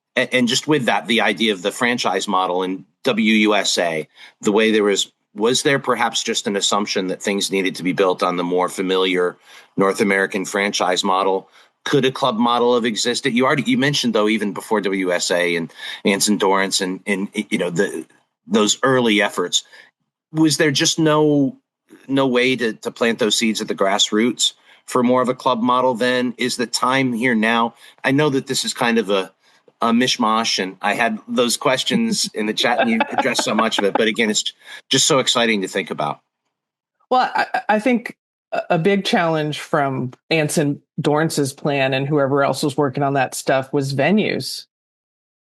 S6: just with that, the idea of the franchise model in WUSA, the way there was there perhaps just an assumption that things needed to be built on the more familiar North American franchise model? Could a club model have existed? You mentioned, though, even before WUSA and Anson Dorrance and those early efforts, was there just no way to plant those seeds at the grassroots for more of a club model then? Is the time here now? I know that this is kind of a mishmash, and I had those questions in the chat and you addressed so much of it, but again, it's just so exciting to think about.
S2: Well, I think a big challenge from Anson Dorrance's plan and whoever else was working on that stuff was venues.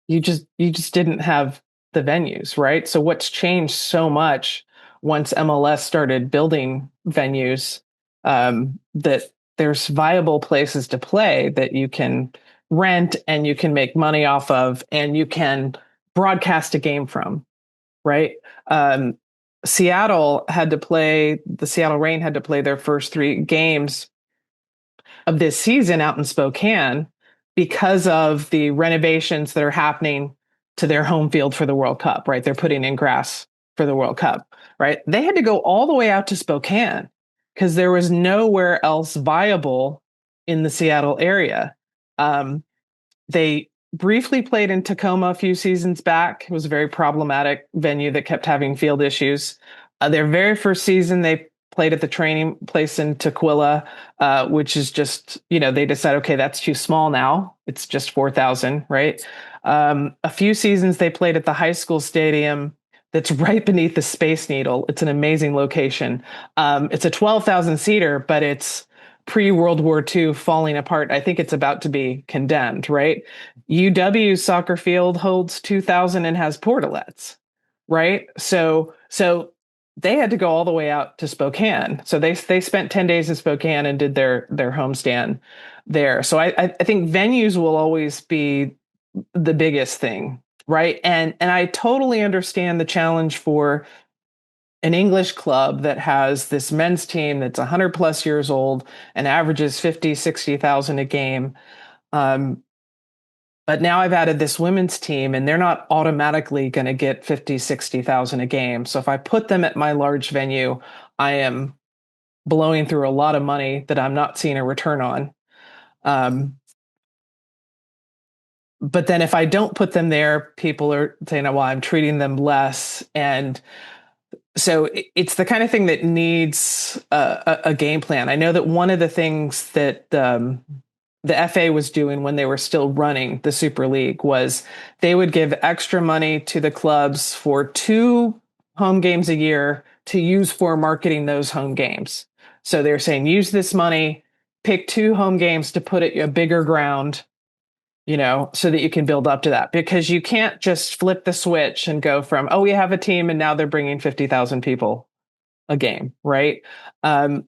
S2: You just didn't have the venues, right? So what's changed so much once MLS started building venues, that there's viable places to play that you can rent and you can make money off of and you can broadcast a game from, right? The Seattle Reign had to play their first 3 games of this season out in Spokane because of the renovations that are happening to their home field for the World Cup, right? They're putting in grass for the World Cup, right? They had to go all the way out to Spokane because there was nowhere else viable in the Seattle area. They briefly played in Tacoma a few seasons back. It was a very problematic venue that kept having field issues. Their very first season, they played at the training place in Tukwila, which is just, they decided, okay, that's too small now. It's just 4,000, right? A few seasons they played at the high school stadium that's right beneath the Space Needle. It's an amazing location. It's a 12,000 seater, but it's pre-World War II falling apart. I think it's about to be condemned, right? UW soccer field holds 2,000 and has portalets, right? So they had to go all the way out to Spokane. So they spent 10 days in Spokane and did their homestand there. So I think venues will always be the biggest thing, right? And I totally understand the challenge for an English club that has this men's team that's 100 plus years old and averages 50, 60,000 a game. But now I've added this women's team and they're not automatically going to get 50, 60,000 a game. So if I put them at my large venue, I am blowing through a lot of money that I'm not seeing a return on. But then if I don't put them there, people are saying, well, I'm treating them less. And so it's the kind of thing that needs a game plan. I know that one of the things that the FA was doing when they were still running the Super League was they would give extra money to the clubs for 2 home games a year to use for marketing those home games. So they're saying, use this money, pick 2 home games to put at a bigger ground, so that you can build up to that, because you can't just flip the switch and go from, we have a team and now they're bringing 50,000 people a game, right?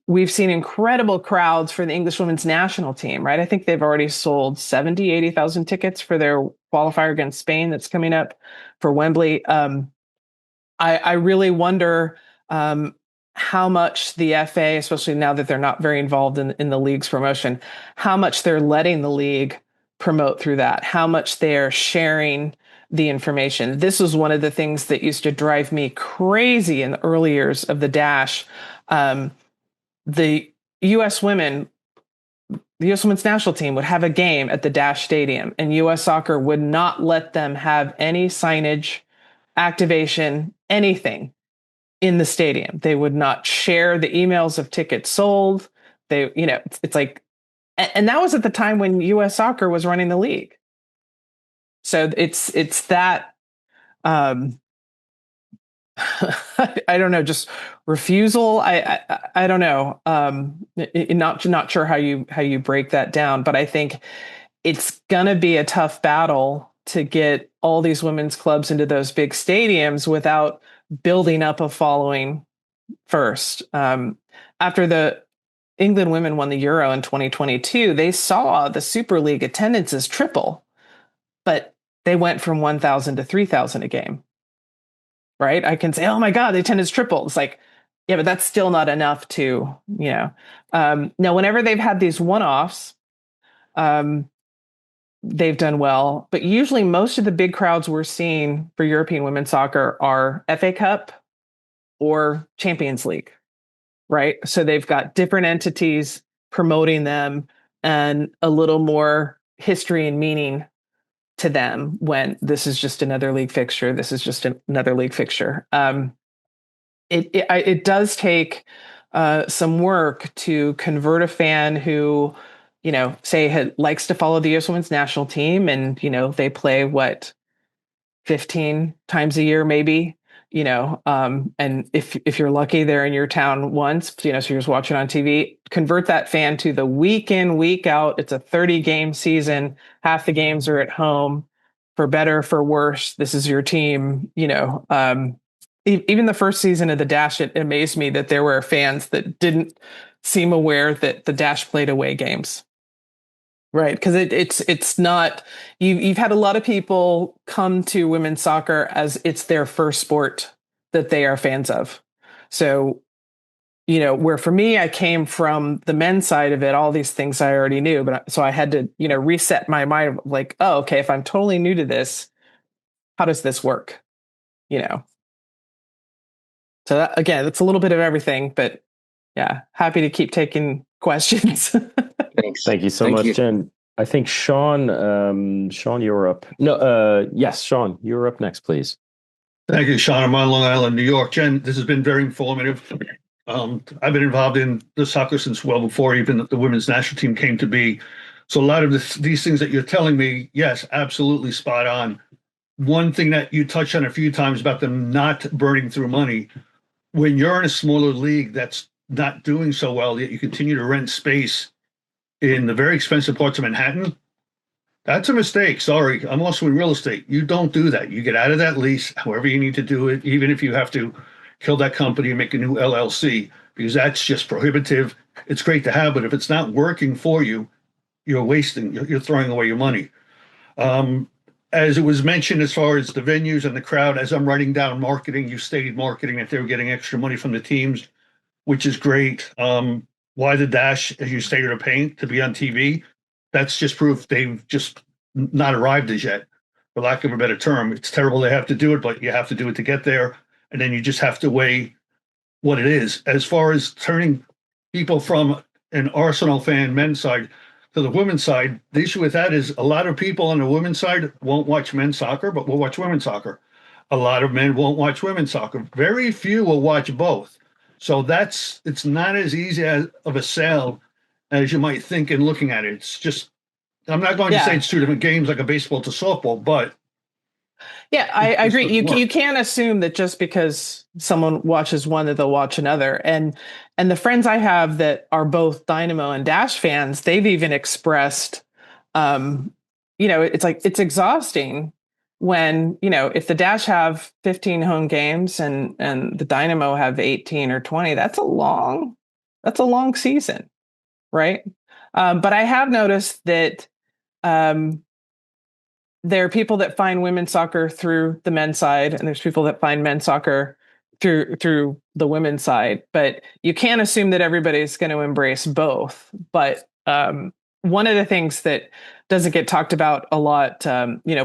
S2: We've seen incredible crowds for the English women's national team, right? I think they've already sold 70, 80,000 tickets for their qualifier against Spain that's coming up for Wembley. I really wonder how much the FA, especially now that they're not very involved in the league's promotion, how much they're letting the league promote through that, how much they're sharing the information. This was one of the things that used to drive me crazy in the early years of the Dash. The U.S. women the U.S. women's national team would have a game at the Dash Stadium, and U.S. Soccer would not let them have any signage, activation, anything in the stadium. They would not share the emails of tickets sold. They, it's like, and that was at the time when U.S. Soccer was running the league. So it's that, I don't know, just refusal. I don't know. Not sure how you break that down, but I think it's gonna be a tough battle to get all these women's clubs into those big stadiums without building up a following first. After the England women won the Euro in 2022, they saw the Super League attendances triple, but they went from 1,000 to 3,000 a game. Right? I can say, oh my God, the attendance tripled. It's like, yeah, but that's still not enough to, now, whenever they've had these one-offs, they've done well. But usually most of the big crowds we're seeing for European women's soccer are FA Cup or Champions League, right? So they've got different entities promoting them and a little more history and meaning to them when this is just another league fixture. This is just another league fixture. It does take some work to convert a fan who, say likes to follow the U.S. women's national team, and they play 15 times a year maybe. And if you're lucky, they're in your town once. So you're just watching on TV. Convert that fan to the week in, week out. It's a 30-game season. Half the games are at home. For better, for worse, this is your team. Even the first season of the Dash, it amazed me that there were fans that didn't seem aware that the Dash played away games. Right, because it's not. You've had a lot of people come to women's soccer as it's their first sport that they are fans of. So, where for me, I came from the men's side of it, all these things I already knew, but so I had to, reset my mind, like, oh, okay, if I'm totally new to this, how does this work? So that, again, it's a little bit of everything, but yeah, happy to keep taking questions.
S6: Thanks.
S1: Thank you so much, Jen. I think Sean, you're up. No, yes, Sean, you're up next, please.
S7: Thank you, Sean. I'm on Long Island, New York. Jen, this has been very informative. I've been involved in the soccer since well before even the women's national team came to be. So a lot of these things that you're telling me, yes, absolutely spot on. One thing that you touched on a few times about them not burning through money. When you're in a smaller league that's not doing so well, yet you continue to rent space in the very expensive parts of Manhattan, that's a mistake. Sorry, I'm also in real estate. You don't do that. You get out of that lease, however you need to do it, even if you have to kill that company and make a new LLC, because that's just prohibitive. It's great to have, but if it's not working for you, you're wasting, you're throwing away your money. As it was mentioned, as far as the venues and the crowd, as I'm writing down marketing, you stated marketing, that they were getting extra money from the teams, which is great. Why the Dash, as you stated, are paying to be on TV? That's just proof they've just not arrived as yet, for lack of a better term. It's terrible they have to do it, but you have to do it to get there. And then you just have to weigh what it is. As far as turning people from an Arsenal fan men's side to the women's side, the issue with that is a lot of people on the women's side won't watch men's soccer, but will watch women's soccer. A lot of men won't watch women's soccer. Very few will watch both. So it's not as easy of a sell as you might think in looking at it. It's just, I'm not going to say it's two different games like a baseball to softball, but
S2: yeah, I agree. You can't assume that just because someone watches one that they'll watch another. And the friends I have that are both Dynamo and Dash fans, they've even expressed, it's like, it's exhausting when, if the Dash have 15 home games and the Dynamo have 18 or 20, that's a long season. Right. But I have noticed that there are people that find women's soccer through the men's side, and there's people that find men's soccer through the women's side. But you can't assume that everybody's going to embrace both. But one of the things that doesn't get talked about a lot,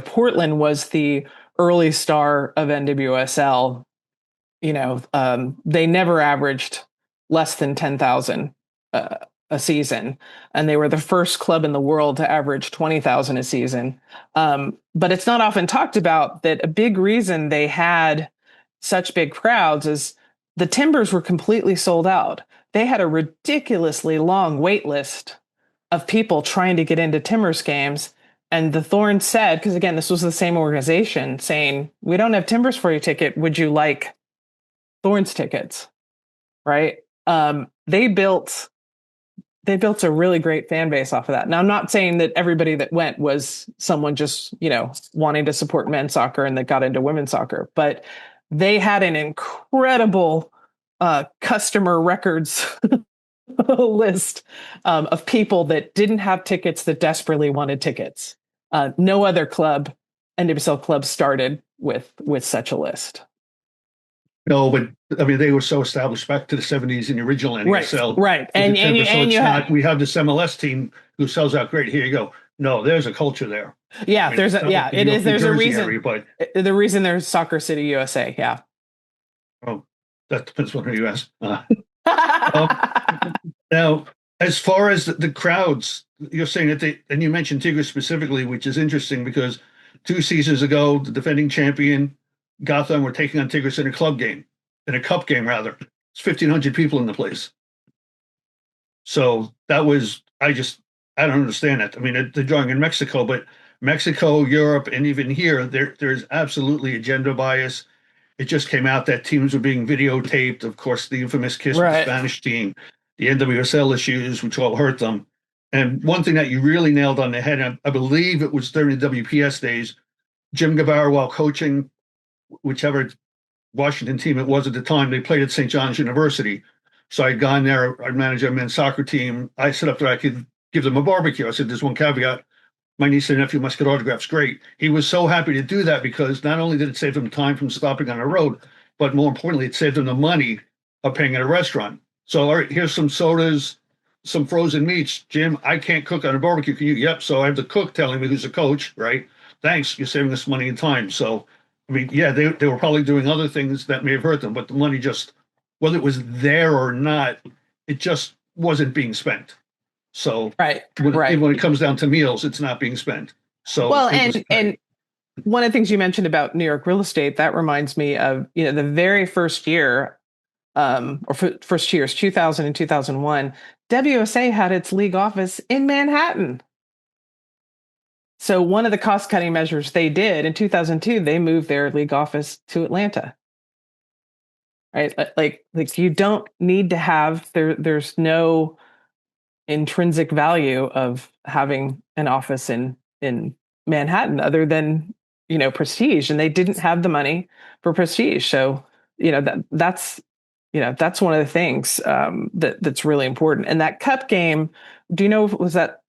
S2: Portland was the early star of NWSL. They never averaged less than 10,000 a season, and they were the first club in the world to average 20,000 a season. But it's not often talked about that a big reason they had such big crowds is the Timbers were completely sold out. They had a ridiculously long wait list of people trying to get into Timbers games. And the Thorns said, because again, this was the same organization saying, we don't have Timbers for your ticket. Would you like Thorns tickets? Right? They built a really great fan base off of that. Now, I'm not saying that everybody that went was someone just, wanting to support men's soccer and that got into women's soccer, but they had an incredible customer records list of people that didn't have tickets that desperately wanted tickets. No other club, NWSL club, started with such a list.
S7: No, but I mean, they were so established back to the 70s in the original NWSL.
S2: Right. And
S7: we have this MLS team who sells out great. Here you go. No, there's a culture there.
S2: Yeah,
S7: I mean,
S2: there's a reason.
S7: Area, but
S2: the reason there's Soccer City USA. Yeah.
S7: Oh, that depends on who you ask. Now, as far as the crowds, you're saying that and you mentioned Tigres specifically, which is interesting because 2 seasons ago, the defending champion Gotham were taking on Tigres in a cup game rather. It's 1,500 people in the place. So that was, I don't understand that. I mean, they're drawing in Mexico, but Mexico, Europe, and even here, there's absolutely a gender bias. It just came out that teams were being videotaped. Of course, the infamous kiss with the Spanish team, the NWSL issues, which all hurt them. And one thing that you really nailed on the head, I believe it was during the WPS days, Jim Guevara, while coaching whichever Washington team it was at the time, they played at St. John's University. So I'd gone there, I'd manage a men's soccer team. I set up that I could give them a barbecue. I said, there's one caveat. My niece and nephew must get autographs. Great. He was so happy to do that because not only did it save him time from stopping on the road, but more importantly, it saved him the money of paying at a restaurant. So, all right, here's some sodas, some frozen meats. Jim, I can't cook on a barbecue. Can you? Yep. So I have the cook telling me who's the coach, right? Thanks. You're saving us money and time. So, I mean, yeah, they were probably doing other things that may have hurt them, but the money just, whether it was there or not, it just wasn't being spent. So when it comes down to meals, it's not being spent. So
S2: well, and one of the things you mentioned about New York real estate, that reminds me of, the very first year, first years, 2000 and 2001, WUSA had its league office in Manhattan. So one of the cost-cutting measures they did in 2002, they moved their league office to Atlanta. Right? Like you don't need to have there's no intrinsic value of having an office in Manhattan other than, prestige, and they didn't have the money for prestige. So, that's one of the things that's really important. And that cup game, do you know, was that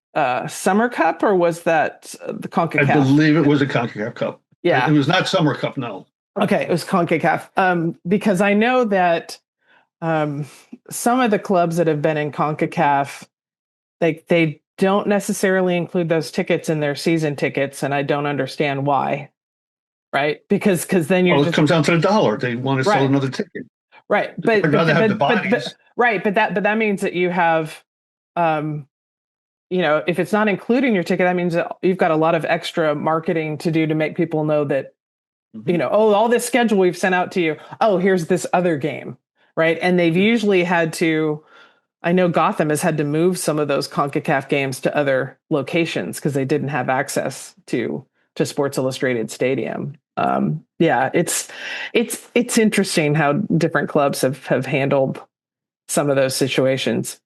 S2: Summer Cup or was that the CONCACAF?
S7: I believe it was a CONCACAF Cup.
S2: Yeah.
S7: It was not Summer Cup, no.
S2: Okay, it was CONCACAF. Because I know that some of the clubs that have been in CONCACAF, they don't necessarily include those tickets in their season tickets, and I don't understand why. Right? Because then
S7: it comes down to the dollar. They want to sell another ticket.
S2: Right. But
S7: I'd rather have the bodies.
S2: But that means that you have if it's not including your ticket, that means that you've got a lot of extra marketing to do to make people know that, all this schedule we've sent out to you. Oh, here's this other game. Right. And they've usually had to, I know Gotham has had to move some of those CONCACAF games to other locations because they didn't have access to Sports Illustrated Stadium. It's interesting how different clubs have handled some of those situations.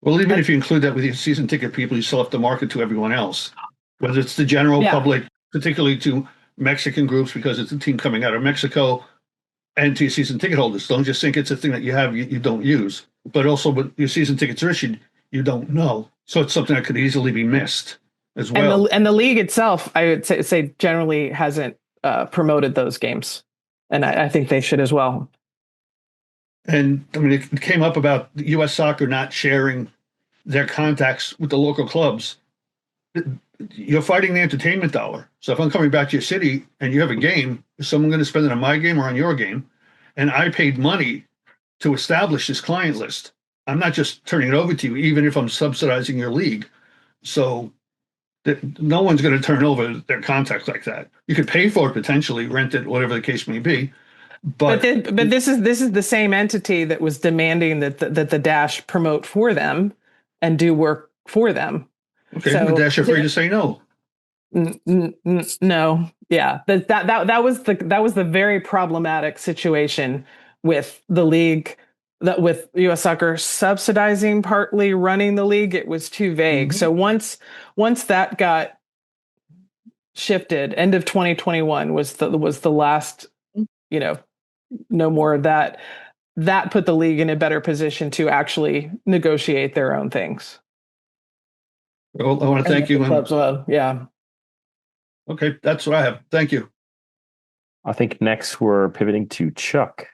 S7: Well, even if you include that with your season ticket people, you still have to market to everyone else, whether it's the general public, particularly to Mexican groups, because it's a team coming out of Mexico, and to your season ticket holders. Don't just think it's a thing that you have, you don't use, but also when your season tickets are issued, you don't know. So it's something that could easily be missed as well.
S2: And the league itself, I would say generally hasn't promoted those games. And I think they should as well.
S7: And I mean, it came up about U.S. Soccer not sharing their contacts with the local clubs. You're fighting the entertainment dollar. So if I'm coming back to your city and you have a game, is someone going to spend it on my game or on your game? And I paid money to establish this client list. I'm not just turning it over to you, even if I'm subsidizing your league. So that no one's going to turn over their contract like that. You could pay for it potentially, rent it, whatever the case may be. But
S2: this is the same entity that was demanding that the Dash promote for them and do work for them.
S7: Okay, so, the Dash are free to say no.
S2: No, yeah, that was the very problematic situation with the league, that with U.S. Soccer subsidizing partly running the league. It was too vague. Mm-hmm. So once that got shifted, end of 2021 was the last, no more of that. That put the league in a better position to actually negotiate their own things.
S7: Well, I want to thank you.
S2: Yeah.
S7: Okay, that's what I have. Thank you.
S1: I think next we're pivoting to Chuck.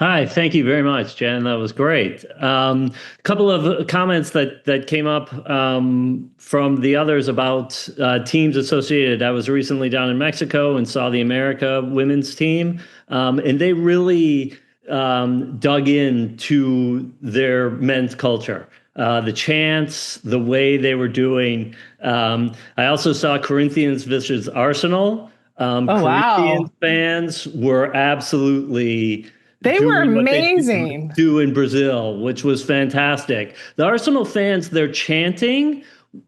S8: Hi, thank you very much, Jen. That was great. A couple of comments that came up from the others about teams associated. I was recently down in Mexico and saw the America women's team, and they really dug into their men's culture. The chants, the way they were doing. I also saw Corinthians versus Arsenal. Corinthians fans were absolutely...
S2: They were amazing.
S8: Do in Brazil, which was fantastic. The Arsenal fans, they're chanting.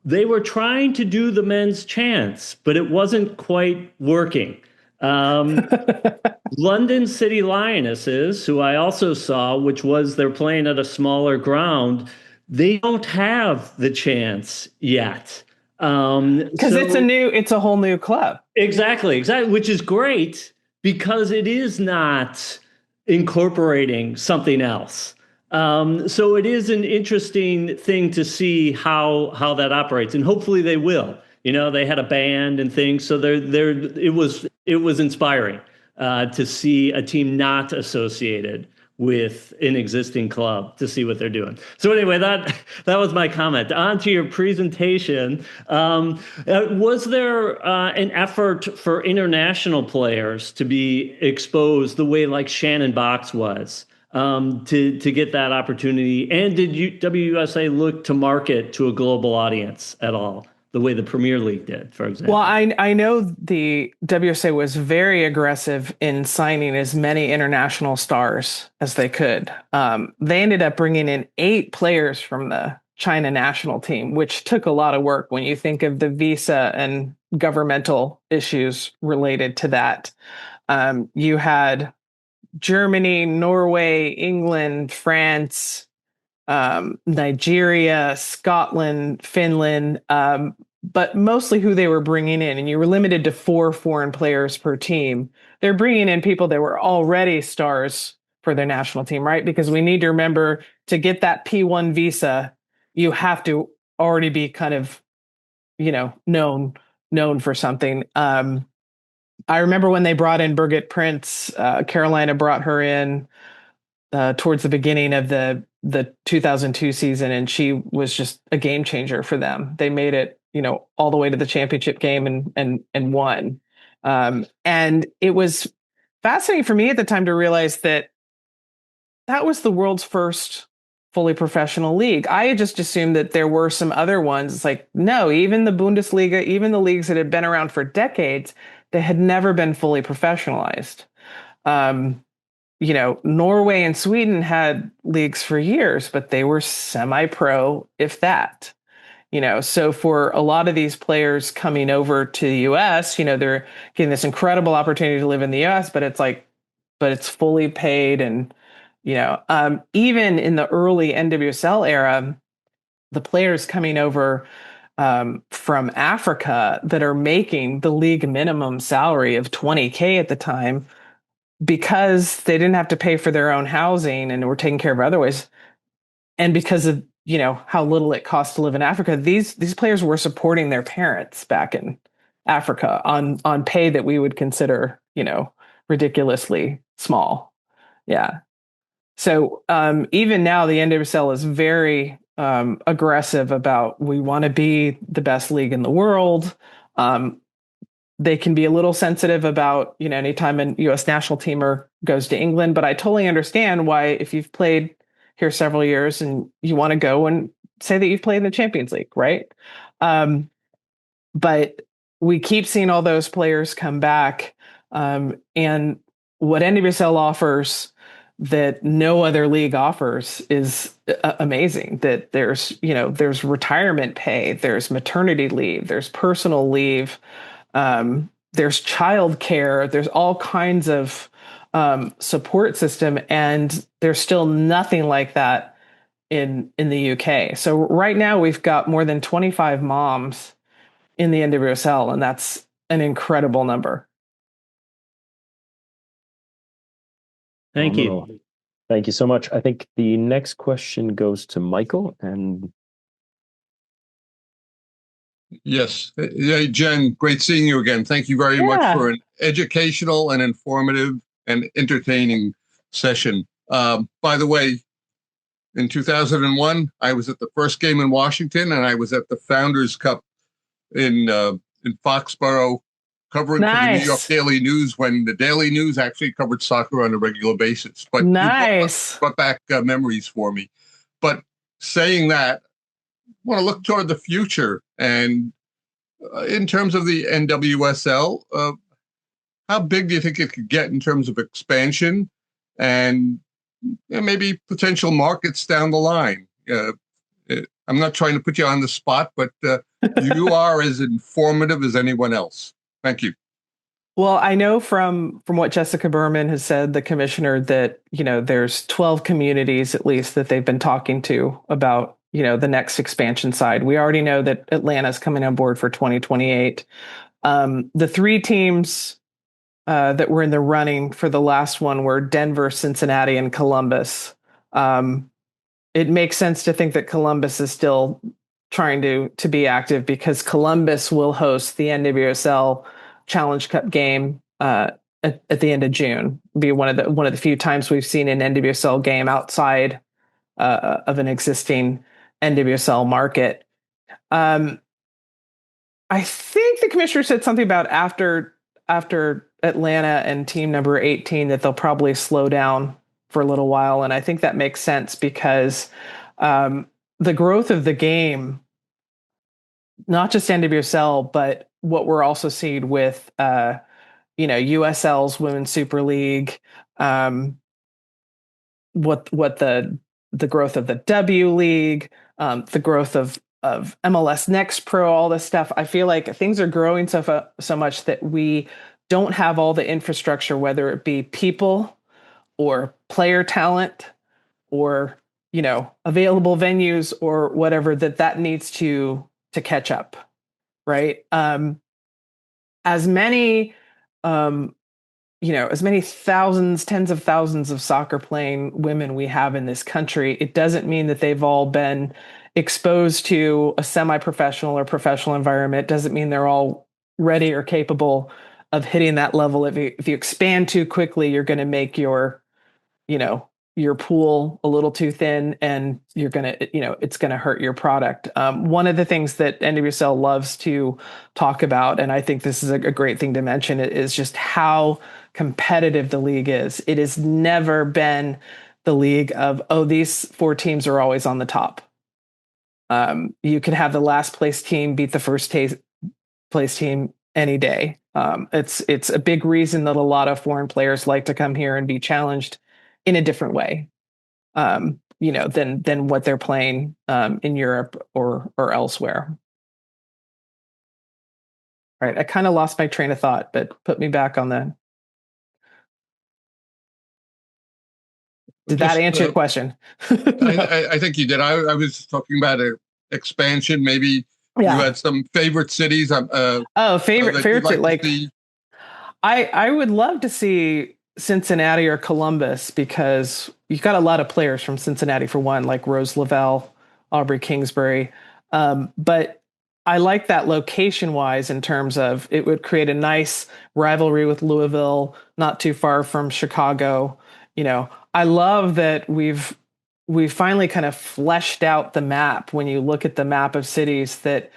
S8: They were trying to do the men's chants, but it wasn't quite working. London City Lionesses, who I also saw, which was they're playing at a smaller ground, they don't have the chants yet.
S2: Because it's a whole new club.
S8: Exactly, which is great because it is not incorporating something else. So it is an interesting thing to see how that operates, and hopefully they will. They had a band and things, so it was inspiring to see a team not associated with an existing club, to see what they're doing. So anyway, that was my comment. On to your presentation. Was there an effort for international players to be exposed the way like Shannon Box was, to get that opportunity? And did WUSA look to market to a global audience at all, the way the Premier League did, for example?
S2: Well, I know the WUSA was very aggressive in signing as many international stars as they could. They ended up bringing in 8 players from the China national team, which took a lot of work when you think of the visa and governmental issues related to that. You had Germany, Norway, England, France, Nigeria, Scotland, Finland, but mostly who they were bringing in. And you were limited to 4 foreign players per team. They're bringing in people that were already stars for their national team, right? Because we need to remember, to get that P1 visa, you have to already be kind of, known for something. I remember when they brought in Birgit Prince, Carolina brought her in towards the beginning of the 2002 season, and she was just a game changer for them. They made it, all the way to the championship game and won. And it was fascinating for me at the time to realize that was the world's first fully professional league. I had just assumed that there were some other ones. It's like, no, even the Bundesliga, even the leagues that had been around for decades, they had never been fully professionalized. Norway and Sweden had leagues for years, but they were semi-pro, if that. So for a lot of these players coming over to the U.S., they're getting this incredible opportunity to live in the U.S., but it's fully paid. And, even in the early NWSL era, the players coming over from Africa that are making the league minimum salary of $20K at the time, because they didn't have to pay for their own housing and were taken care of other ways. And because of, how little it costs to live in Africa, these players were supporting their parents back in Africa on pay that we would consider, ridiculously small. Yeah. So even now, the NWSL is very aggressive about, we want to be the best league in the world. They can be a little sensitive about, anytime a U.S. national teamer goes to England, but I totally understand why, if you've played here several years and you want to go and say that you've played in the Champions League, right? But we keep seeing all those players come back. And what NWSL offers that no other league offers is amazing. That there's retirement pay, there's maternity leave, there's personal leave, there's childcare, there's all kinds of support system, and there's still nothing like that in the UK. So right now we've got more than 25 moms in the NWSL, and that's an incredible number.
S8: Thank you.
S1: Thank you so much. I think the next question goes to Michael. And
S9: yes, yeah, Jen, great seeing you again. Thank you very much for an educational and informative and entertaining session. By the way, in 2001, I was at the first game in Washington, and I was at the Founders Cup in Foxborough, covering for the New York Daily News when the Daily News actually covered soccer on a regular basis. But you brought back memories for me. But saying that, I want to look toward the future. And in terms of the NWSL, how big do you think it could get in terms of expansion and maybe potential markets down the line? I'm not trying to put you on the spot, but you are as informative as anyone else. Thank you.
S2: Well, I know from what Jessica Berman has said, the commissioner, that, there's 12 communities at least that they've been talking to about, the next expansion side. We already know that Atlanta's coming on board for 2028. The three teams that were in the running for the last one were Denver, Cincinnati, and Columbus. It makes sense to think that Columbus is still trying to be active, because Columbus will host the NWSL Challenge Cup game at the end of June. It'll be one of the few times we've seen an NWSL game outside of an existing NWSL market. I think the commissioner said something about after Atlanta and team number 18 that they'll probably slow down for a little while, and I think that makes sense because the growth of the game, not just NWSL, but what we're also seeing with USL's Women's Super League, what the growth of the W League, the growth of MLS Next Pro, all this stuff. I feel like things are growing so much that we don't have all the infrastructure, whether it be people or player talent or available venues or whatever, that needs to catch up, right? As many thousands, tens of thousands of soccer playing women we have in this country, it doesn't mean that they've all been exposed to a semi-professional or professional environment. It doesn't mean they're all ready or capable of hitting that level. If you expand too quickly, you're going to make your pool a little too thin, and it's going to hurt your product. One of the things that NWSL loves to talk about, and I think this is a great thing to mention, is just how competitive the league is. It has never been the league of, these four teams are always on the top. You could have the last place team beat the first place team any day. It's a big reason that a lot of foreign players like to come here and be challenged in a different way, than what they're playing in Europe or elsewhere. All right, I kind of lost my train of thought, but put me back on the. Did that answer your question?
S9: I think you did. I was talking about an expansion. Maybe you had some favorite cities.
S2: Favorite like I would love to see Cincinnati or Columbus, because you've got a lot of players from Cincinnati, for one, like Rose Lavelle, Aubrey Kingsbury. But I like that location wise, in terms of it would create a nice rivalry with Louisville, not too far from Chicago. I love that we've finally kind of fleshed out the map. When you look at the map of cities, that,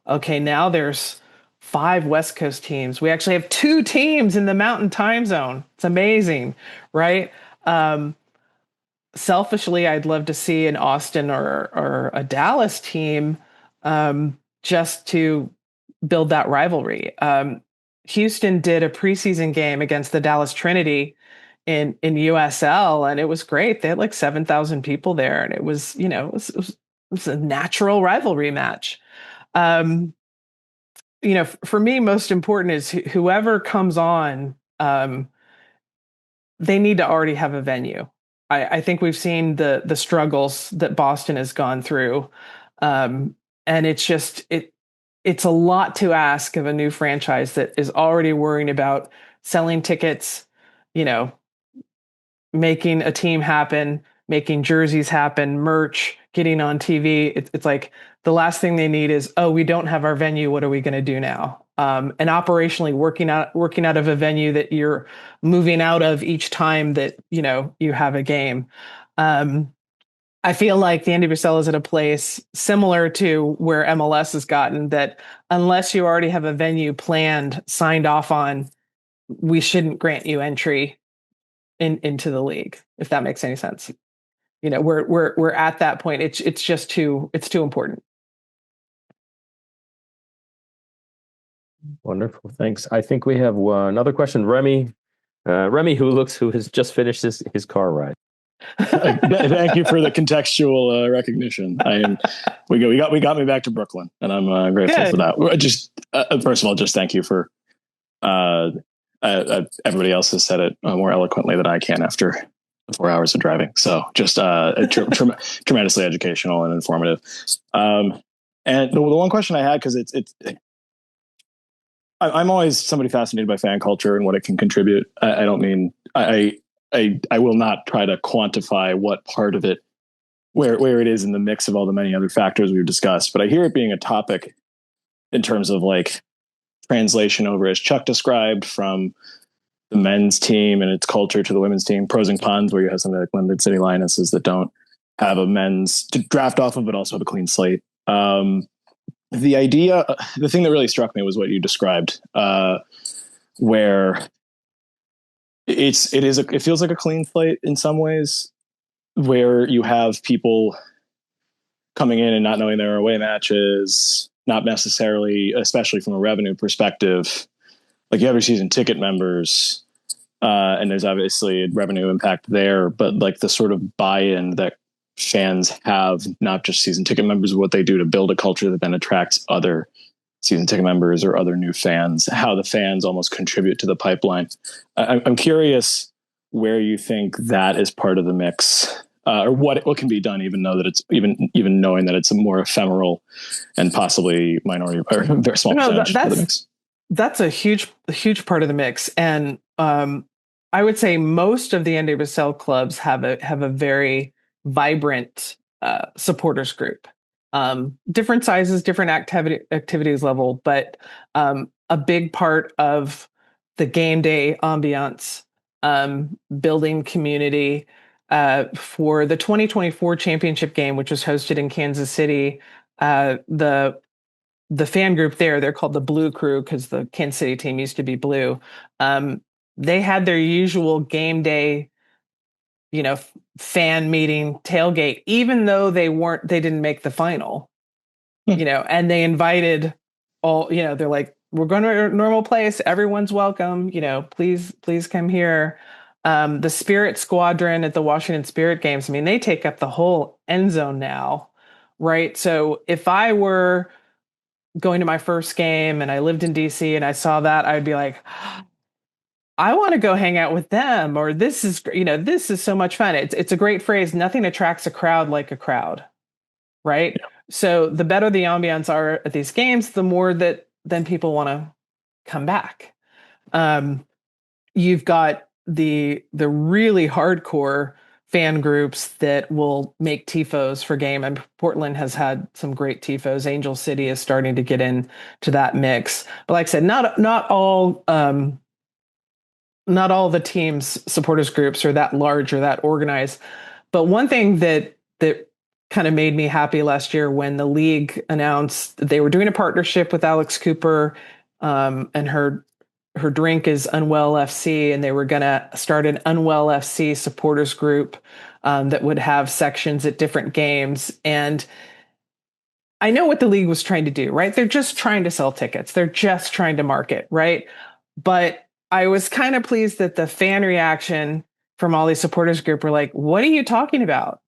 S2: okay, now there's 5 West Coast teams. We actually have 2 teams in the Mountain Time Zone. It's amazing, right? selfishly, I'd love to see an Austin or a Dallas team, just to build that rivalry. Houston did a preseason game against the Dallas Trinity in USL, and it was great. They had like 7,000 people there, and it was, it was a natural rivalry match. For me, most important is whoever comes on, they need to already have a venue. I think we've seen the struggles that Boston has gone through, and it's a lot to ask of a new franchise that is already worrying about selling tickets, making a team happen, making jerseys happen, merch, getting on TV. It's like the last thing they need is, oh, we don't have our venue. What are we going to do now? And operationally working out of a venue that you're moving out of each time that, you have a game. I feel like the NWSL is at a place similar to where MLS has gotten, that unless you already have a venue planned, signed off on, we shouldn't grant you entry into the league, if that makes any sense. We're at that point. It's too important.
S1: Wonderful. Thanks. I think we have another question. Remy, who has just finished his car ride.
S10: Thank you for the contextual recognition. We got me back to Brooklyn, and I'm grateful for that. Just first of all, just thank you for everybody else has said it more eloquently than I can after 4 hours of driving. So just tremendously educational and informative. And the one question I had, because I'm always somebody fascinated by fan culture and what it can contribute. I don't mean I will not try to quantify what part of it, where it is in the mix of all the many other factors we've discussed, but I hear it being a topic in terms of like translation over, as Chuck described, from the men's team and its culture to the women's team, pros and cons, where you have something like London City Lionesses that don't have a men's to draft off of, but also have a clean slate. The thing that really struck me was what you described, where it feels like a clean slate in some ways, where you have people coming in and not knowing their away matches, not necessarily, especially from a revenue perspective, like you have your season ticket members, and there's obviously a revenue impact there, but like the sort of buy-in that fans have, not just season ticket members, but what they do to build a culture that then attracts other season ticket members or other new fans, how the fans almost contribute to the pipeline. I'm curious where you think that is part of the mix, or what can be done, even though that it's even knowing that it's a more ephemeral and possibly minority or very small percentage of the mix.
S2: That's a huge part of the mix, and I would say most of the NWSL clubs have a very vibrant supporters group. Different sizes, different activities level, but a big part of the game day ambiance, building community. For the 2024 championship game, which was hosted in Kansas City, the fan group there, they're called the Blue Crew because the Kansas City team used to be blue. They had their usual game day, fan meeting tailgate, even though they didn't make the final, and they invited all, they're like, we're going to a normal place. Everyone's welcome, please come here. The Spirit Squadron at the Washington Spirit games, they take up the whole end zone now, right? So if I were going to my first game and I lived in DC and I saw that, I'd be like, I want to go hang out with them, or this is so much fun. It's a great phrase. Nothing attracts a crowd like a crowd, right? Yeah. So the better the ambiance are at these games, the more that then people want to come back. You've got the really hardcore fan groups that will make tifos for game, and Portland has had some great tifos. Angel City is starting to get into that mix, but like I said, not all the teams' supporters groups are that large or that organized. But one thing that kind of made me happy last year when the league announced that they were doing a partnership with Alex Cooper and her her drink is Unwell FC, and they were going to start an Unwell FC supporters group that would have sections at different games. And I know what the league was trying to do, right? They're just trying to sell tickets. They're just trying to market, right? But I was kind of pleased that the fan reaction from all these supporters group were like, what are you talking about?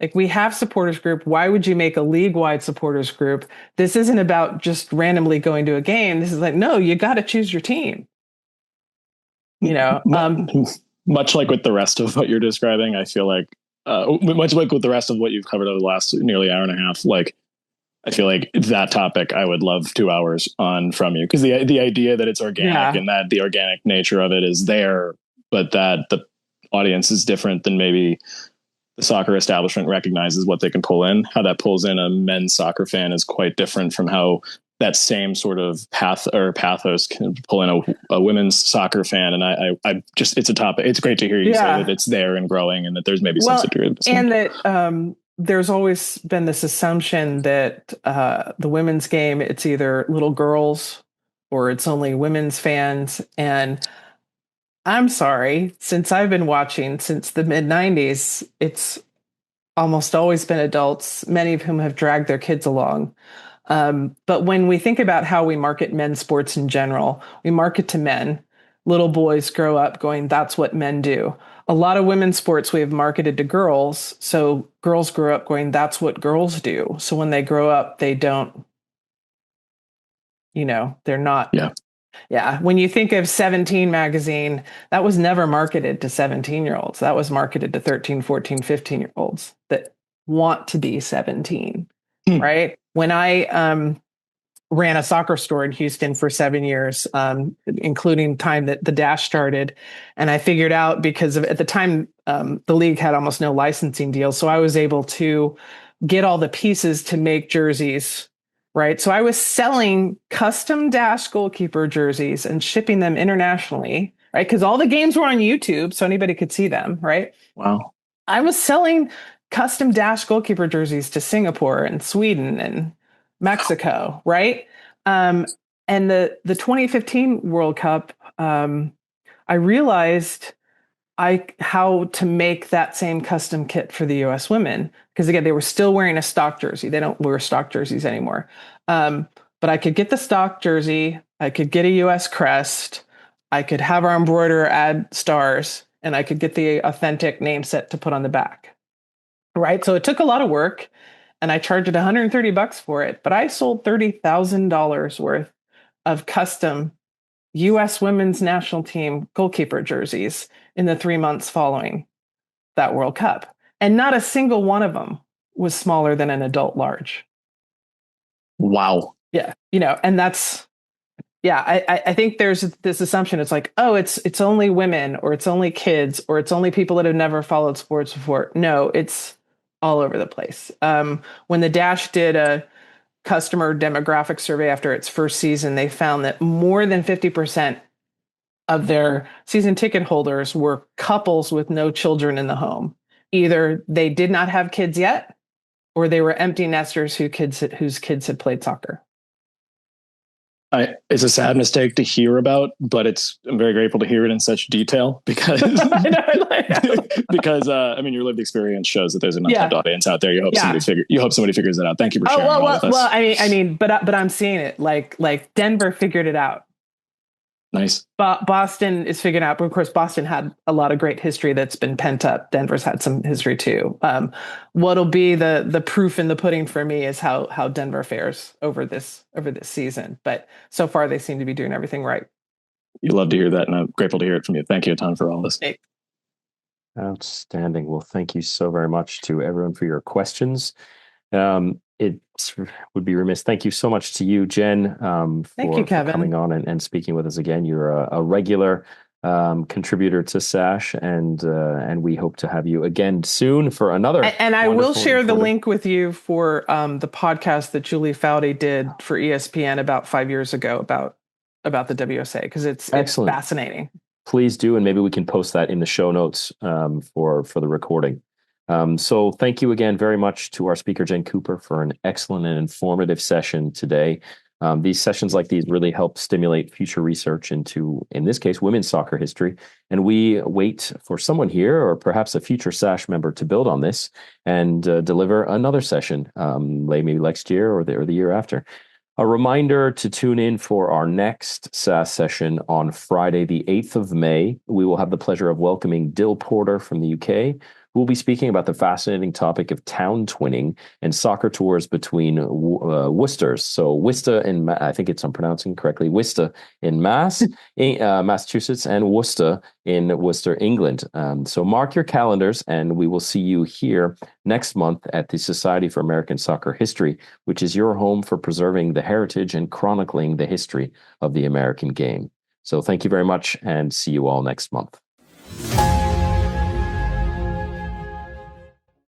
S2: Like, we have supporters group. Why would you make a league-wide supporters group? This isn't about just randomly going to a game. This is like, no, you got to choose your team. You know,
S10: much like with the rest of what you're describing, I feel like, much like with the rest of what you've covered over the last nearly hour and a half, like, I feel like that topic I would love 2 hours on from you, because the idea that it's organic and that the organic nature of it is there, but that the audience is different than maybe the soccer establishment recognizes what they can pull in. How that pulls in a men's soccer fan is quite different from how that same sort of pathos can pull in a women's soccer fan. And I just, it's a topic. It's great to hear you say that it's there and growing, and that there's maybe some degree.
S2: And that there's always been this assumption that the women's game, it's either little girls or it's only women's fans. And I'm sorry, since I've been watching since the mid-90s, it's almost always been adults, many of whom have dragged their kids along. But when we think about how we market men's sports in general, we market to men. Little boys grow up going, that's what men do. A lot of women's sports we have marketed to girls. So girls grow up going, that's what girls do. So when they grow up, they don't, they're not. Yeah. When you think of 17 magazine, that was never marketed to 17-year-olds. That was marketed to 13, 14, 15-year-olds that want to be 17, right? When I ran a soccer store in Houston for 7 years, including time that the Dash started, and I figured out, because at the time, the league had almost no licensing deals, so I was able to get all the pieces to make jerseys. Right. So I was selling custom Dash goalkeeper jerseys and shipping them internationally, right? Because all the games were on YouTube, so anybody could see them, right?
S10: Wow.
S2: I was selling custom Dash goalkeeper jerseys to Singapore and Sweden and Mexico, right? And the 2015 World Cup, I realized how to make that same custom kit for the U.S. women. Because again, they were still wearing a stock jersey. They don't wear stock jerseys anymore. But I could get the stock jersey. I could get a U.S. crest. I could have our embroiderer add stars, and I could get the authentic name set to put on the back. Right. So it took a lot of work, and I charged $130 for it. But I sold $30,000 worth of custom U.S. women's national team goalkeeper jerseys in the 3 months following that World Cup. And not a single one of them was smaller than an adult large.
S10: Wow.
S2: Yeah. And that's, I think there's this assumption. It's like, oh, it's only women, or it's only kids, or it's only people that have never followed sports before. No, it's all over the place. When the Dash did a customer demographic survey after its first season, they found that more than 50% of their season ticket holders were couples with no children in the home. Either they did not have kids yet, or they were empty nesters whose kids had played soccer.
S10: It's a sad mistake to hear about, but I'm very grateful to hear it in such detail, because your lived experience shows that there's an untapped audience out there. You hope somebody figures it out. Thank you for sharing all with us.
S2: Well, but I'm seeing it like Denver figured it out.
S10: Nice.
S2: Boston is figuring out, but of course, Boston had a lot of great history that's been pent up. Denver's had some history too. What'll be the proof in the pudding for me is how Denver fares over this season. But so far, they seem to be doing everything right.
S10: You love to hear that, and I'm grateful to hear it from you. Thank you a ton for all this.
S2: Hey.
S1: Outstanding. Well, thank you so very much to everyone for your questions. It would be remiss. Thank you so much to you, Jen, for coming on and speaking with us again. You're a regular contributor to SASH, and we hope to have you again soon for another.
S2: And I will share the link with you for the podcast that Julie Foudy did for ESPN about 5 years ago about the WUSA, because it's fascinating.
S1: Please do, and maybe we can post that in the show notes for the recording. So thank you again very much to our speaker, Jen Cooper, for an excellent and informative session today. These sessions like these really help stimulate future research into, in this case, women's soccer history. And we wait for someone here, or perhaps a future SASH member, to build on this and deliver another session, maybe next year or the year after. A reminder to tune in for our next SAS session on Friday, the 8th of May. We will have the pleasure of welcoming Dill Porter from the UK, who will be speaking about the fascinating topic of town twinning and soccer tours between Worcesters. So Worcester in, I think I'm pronouncing correctly, Worcester in Massachusetts, and Worcester in Worcester, England. So mark your calendars, and we will see you here next month at the Society for American Soccer History, which is your home for preserving the heritage and chronicling the history of the American game. So thank you very much, and see you all next month.